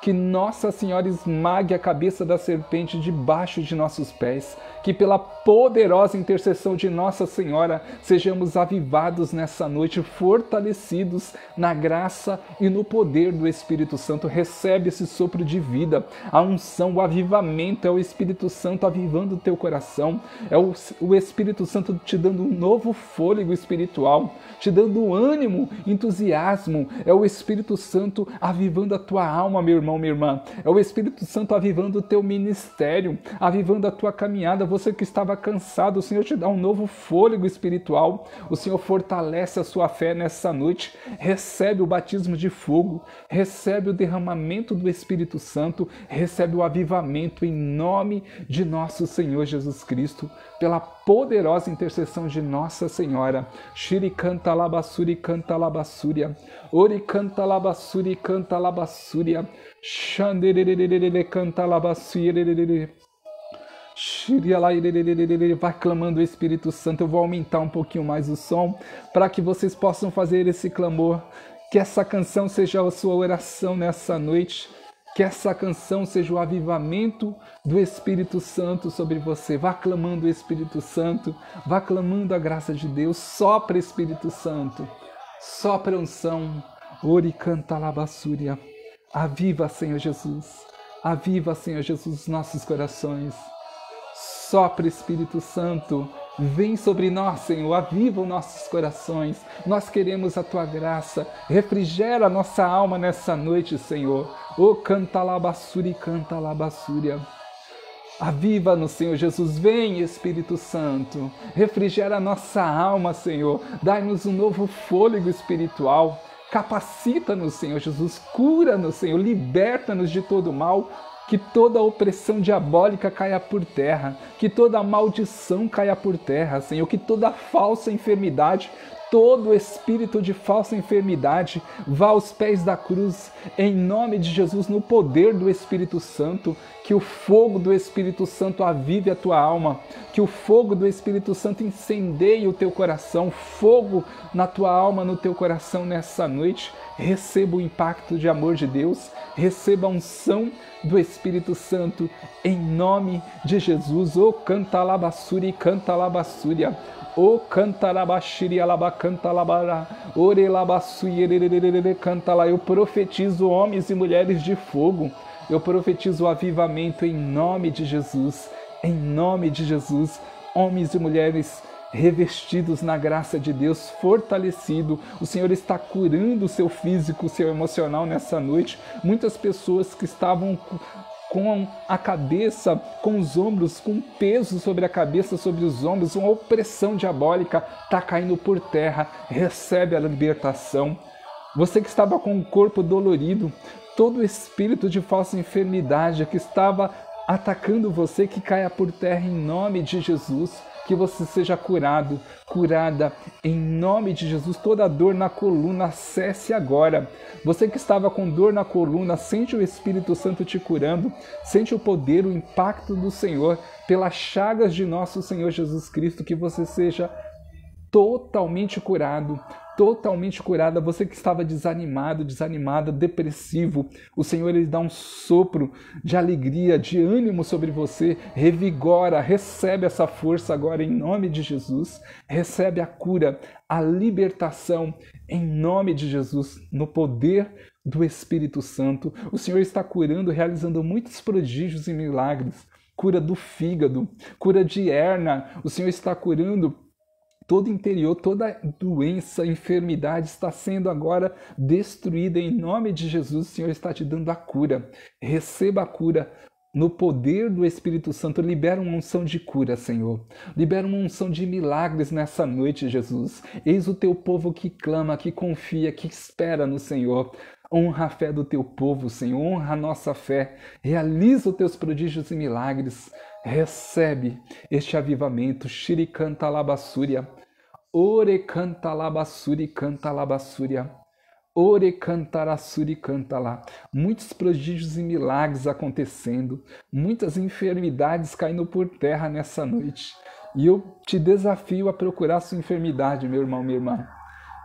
Que Nossa Senhora esmague a cabeça da serpente debaixo de nossos pés. Que pela poderosa intercessão de Nossa Senhora sejamos avivados nessa noite, fortalecidos na graça e no poder do Espírito Santo. Recebe esse sopro de vida, a unção, o avivamento. É o Espírito Santo avivando o teu coração. É o Espírito Santo te dando um novo fôlego espiritual, te dando ânimo, entusiasmo. É o Espírito Santo avivando a tua alma, meu irmão, minha irmã. É o Espírito Santo avivando o teu ministério, avivando a tua caminhada. Você que estava cansado, o Senhor te dá um novo fôlego espiritual. O Senhor fortalece a sua fé nessa noite. Recebe o batismo de fogo, recebe o derramamento do Espírito Santo, recebe o avivamento em nome de nosso Senhor Jesus Cristo, pela poderosa intercessão de Nossa Senhora. Shiri canta labassuri, canta labassúria. Ori canta labassuri, canta labassúria. Xandererererere, canta labassúria. Vai clamando o Espírito Santo. Eu vou aumentar um pouquinho mais o som para que vocês possam fazer esse clamor. Que essa canção seja a sua oração nessa noite. Que essa canção seja o avivamento do Espírito Santo sobre você. Vá clamando o Espírito Santo. Vá clamando a graça de Deus. Sopra, Espírito Santo. Sopra a unção. Ori canta labassúria. Aviva, Senhor Jesus. Aviva, Senhor Jesus, os nossos corações. Sopra, Espírito Santo, vem sobre nós, Senhor, aviva os nossos corações. Nós queremos a Tua graça, refrigera a nossa alma nessa noite, Senhor. Oh, canta labassúria, canta labassúria. Aviva-nos, Senhor Jesus, vem, Espírito Santo, refrigera a nossa alma, Senhor. Dai-nos um novo fôlego espiritual. Capacita-nos, Senhor Jesus, cura-nos, Senhor, liberta-nos de todo mal. Que toda opressão diabólica caia por terra, que toda maldição caia por terra, Senhor, que toda falsa enfermidade, todo espírito de falsa enfermidade vá aos pés da cruz, em nome de Jesus, no poder do Espírito Santo. Que o fogo do Espírito Santo avive a tua alma, que o fogo do Espírito Santo incendeie o teu coração, fogo na tua alma, no teu coração nessa noite. Receba o impacto de amor de Deus, receba a unção do Espírito Santo, em nome de Jesus. Oh, canta labassuri, canta labassúria. O canta labaxiri, alabacanta labara, ore labassui, canta lá. Eu profetizo homens e mulheres de fogo. Eu profetizo o avivamento em nome de Jesus. Em nome de Jesus, homens e mulheres revestidos na graça de Deus, fortalecido. O Senhor está curando o seu físico, o seu emocional nessa noite. Muitas pessoas que estavam com a cabeça, com os ombros, com peso sobre a cabeça, sobre os ombros, uma opressão diabólica está caindo por terra. Recebe a libertação. Você que estava com o corpo dolorido, todo espírito de falsa enfermidade que estava atacando você, que caia por terra em nome de Jesus. Que você seja curado, curada em nome de Jesus. Toda dor na coluna cesse agora. Você que estava com dor na coluna, sente o Espírito Santo te curando, sente o poder, o impacto do Senhor pelas chagas de nosso Senhor Jesus Cristo. Que você seja totalmente curado, totalmente curada. Você que estava desanimado, desanimada, depressivo, o Senhor ele dá um sopro de alegria, de ânimo sobre você, revigora, recebe essa força agora em nome de Jesus, recebe a cura, a libertação em nome de Jesus, no poder do Espírito Santo. O Senhor está curando, realizando muitos prodígios e milagres, cura do fígado, cura de hérnia. O Senhor está curando todo interior, toda doença, enfermidade está sendo agora destruída em nome de Jesus. O Senhor está te dando a cura. Receba a cura no poder do Espírito Santo. Libera uma unção de cura, Senhor. Libera uma unção de milagres nessa noite, Jesus. Eis o teu povo que clama, que confia, que espera no Senhor. Honra a fé do teu povo, Senhor. Honra a nossa fé. Realiza os teus prodígios e milagres. Recebe este avivamento. Shiri canta labassúria. Ore canta labassuri canta labassúria. Ore cantarassuri canta lá. Muitos prodígios e milagres acontecendo. Muitas enfermidades caindo por terra nessa noite. E eu te desafio a procurar sua enfermidade, meu irmão, minha irmã.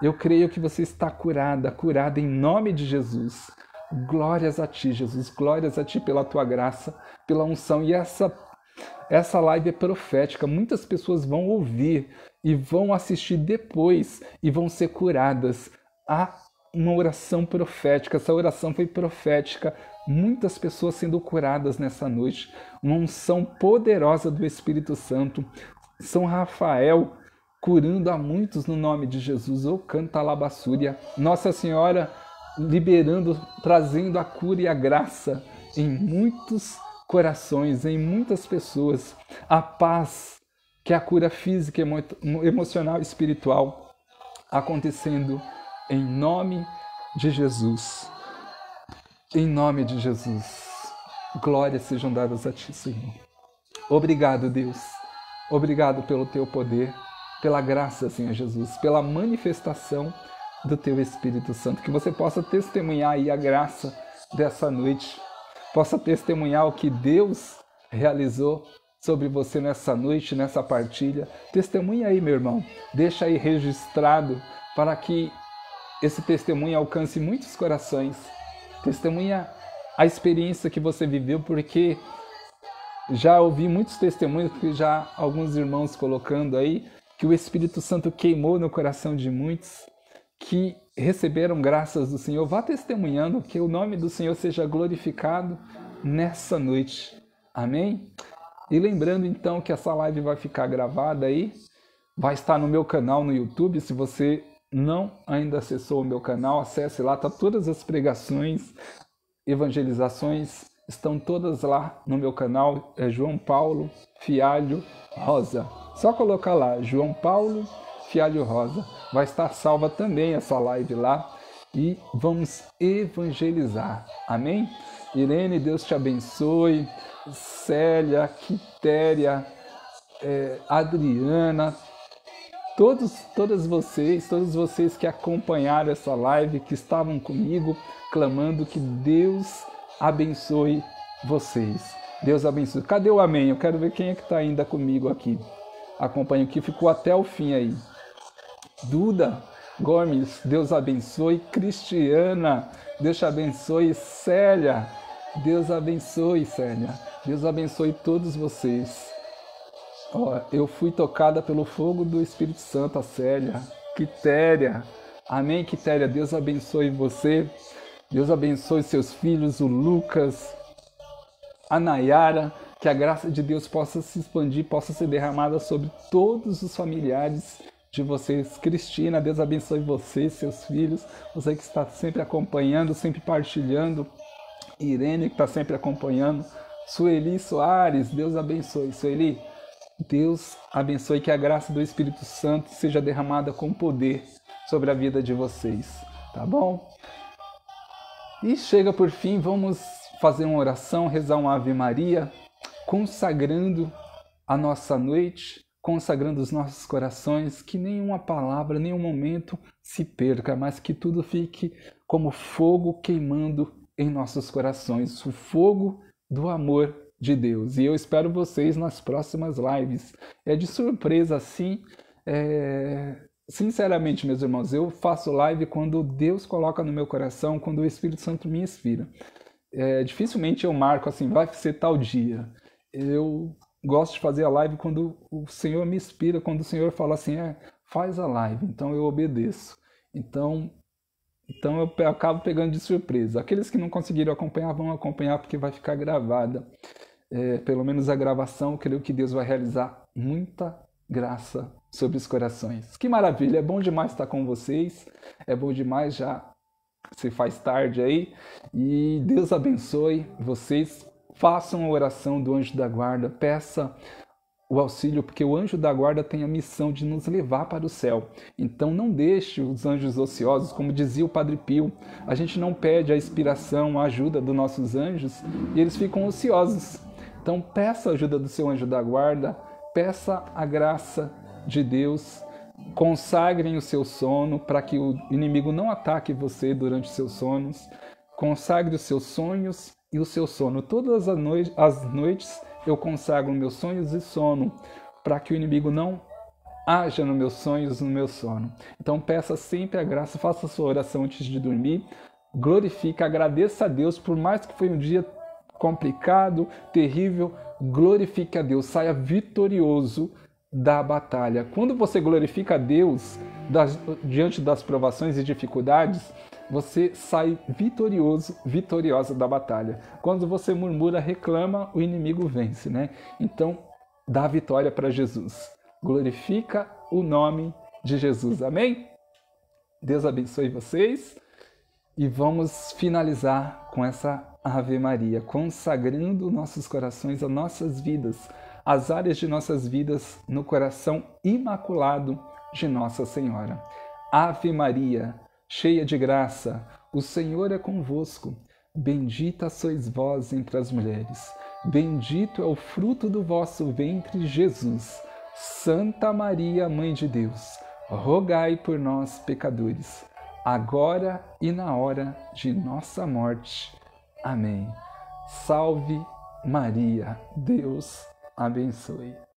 Eu creio que você está curada, curada em nome de Jesus. Glórias a ti, Jesus. Glórias a ti pela tua graça, pela unção. E essa live é profética. Muitas pessoas vão ouvir e vão assistir depois e vão ser curadas. Há uma oração profética. Essa oração foi profética. Muitas pessoas sendo curadas nessa noite. Uma unção poderosa do Espírito Santo. São Rafael curando a muitos no nome de Jesus. Ou canta labassúria. Nossa Senhora liberando, trazendo a cura e a graça em muitos corações, em muitas pessoas. A paz, que é a cura física, emocional e espiritual acontecendo em nome de Jesus. Em nome de Jesus. Glórias sejam dadas a ti, Senhor. Obrigado, Deus. Obrigado pelo teu poder, pela graça, Senhor Jesus, pela manifestação do teu Espírito Santo. Que você possa testemunhar aí a graça dessa noite. Possa testemunhar o que Deus realizou sobre você nessa noite, nessa partilha. Testemunha aí, meu irmão. Deixa aí registrado para que esse testemunho alcance muitos corações. Testemunha a experiência que você viveu, porque já ouvi muitos testemunhos, que já alguns irmãos colocando aí, que o Espírito Santo queimou no coração de muitos, que receberam graças do Senhor. Vá testemunhando, que o nome do Senhor seja glorificado nessa noite. Amém? E lembrando então que essa live vai ficar gravada aí, vai estar no meu canal no YouTube. Se você não ainda acessou o meu canal, acesse lá, tá todas as pregações, evangelizações, estão todas lá no meu canal. É João Paulo Fialho Rosa. Só colocar lá, João Paulo Fialho Rosa. Vai estar salva também essa live lá e vamos evangelizar. Amém? Irene, Deus te abençoe. Célia, Quitéria, Adriana, todos vocês que acompanharam essa live, que estavam comigo, clamando, que Deus abençoe vocês. Deus abençoe. Cadê o amém? Eu quero ver quem é que está ainda comigo aqui. Acompanha o que ficou até o fim aí. Duda Gomes, Deus abençoe. Cristiana, Deus te abençoe. Célia, Deus abençoe, Célia. Deus abençoe todos vocês. Eu fui tocada pelo fogo do Espírito Santo, a Célia. Quitéria, amém, Quitéria. Deus abençoe você. Deus abençoe seus filhos, o Lucas, a Nayara, que a graça de Deus possa se expandir, possa ser derramada sobre todos os familiares de vocês. Cristina, Deus abençoe você, seus filhos, você que está sempre acompanhando, sempre partilhando. Irene, que está sempre acompanhando. Sueli Soares, Deus abençoe. Sueli, Deus abençoe, que a graça do Espírito Santo seja derramada com poder sobre a vida de vocês, tá bom? E chega por fim, vamos fazer uma oração, rezar uma Ave Maria, consagrando a nossa noite, consagrando os nossos corações, que nenhuma palavra, nenhum momento se perca, mas que tudo fique como fogo queimando em nossos corações, o fogo do amor de Deus. E eu espero vocês nas próximas lives. É de surpresa, assim. Sinceramente, meus irmãos, eu faço live quando Deus coloca no meu coração, quando o Espírito Santo me inspira. Dificilmente eu marco assim, vai ser tal dia. Eu gosto de fazer a live quando o Senhor me inspira, quando o Senhor fala assim, faz a live, então eu obedeço. Então eu acabo pegando de surpresa. Aqueles que não conseguiram acompanhar, vão acompanhar porque vai ficar gravada. Pelo menos a gravação, eu creio que Deus vai realizar muita graça sobre os corações. Que maravilha, é bom demais estar com vocês, é bom demais, já se faz tarde aí. E Deus abençoe vocês, façam a oração do anjo da guarda, peça o auxílio, porque o anjo da guarda tem a missão de nos levar para o céu. Então não deixe os anjos ociosos, como dizia o Padre Pio. A gente não pede a inspiração, a ajuda dos nossos anjos e eles ficam ociosos. Então peça a ajuda do seu anjo da guarda, peça a graça de Deus, consagrem o seu sono para que o inimigo não ataque você durante os seus sonos, consagre os seus sonhos e o seu sono. Todas as noites eu consagro meus sonhos e sono, para que o inimigo não haja nos meus sonhos, no meu sono. Então peça sempre a graça, faça a sua oração antes de dormir, glorifique, agradeça a Deus, por mais que foi um dia complicado, terrível, glorifique a Deus, saia vitorioso da batalha. Quando você glorifica a Deus diante das provações e dificuldades, você sai vitorioso, vitoriosa da batalha. Quando você murmura, reclama, o inimigo vence, né? Então, dá a vitória para Jesus. Glorifica o nome de Jesus. Amém? Deus abençoe vocês. E vamos finalizar com essa Ave Maria, consagrando nossos corações, as nossas vidas, as áreas de nossas vidas no coração imaculado de Nossa Senhora. Ave Maria, cheia de graça, o Senhor é convosco. Bendita sois vós entre as mulheres. Bendito é o fruto do vosso ventre, Jesus. Santa Maria, Mãe de Deus, rogai por nós, pecadores, agora e na hora de nossa morte. Amém. Salve Maria. Deus abençoe.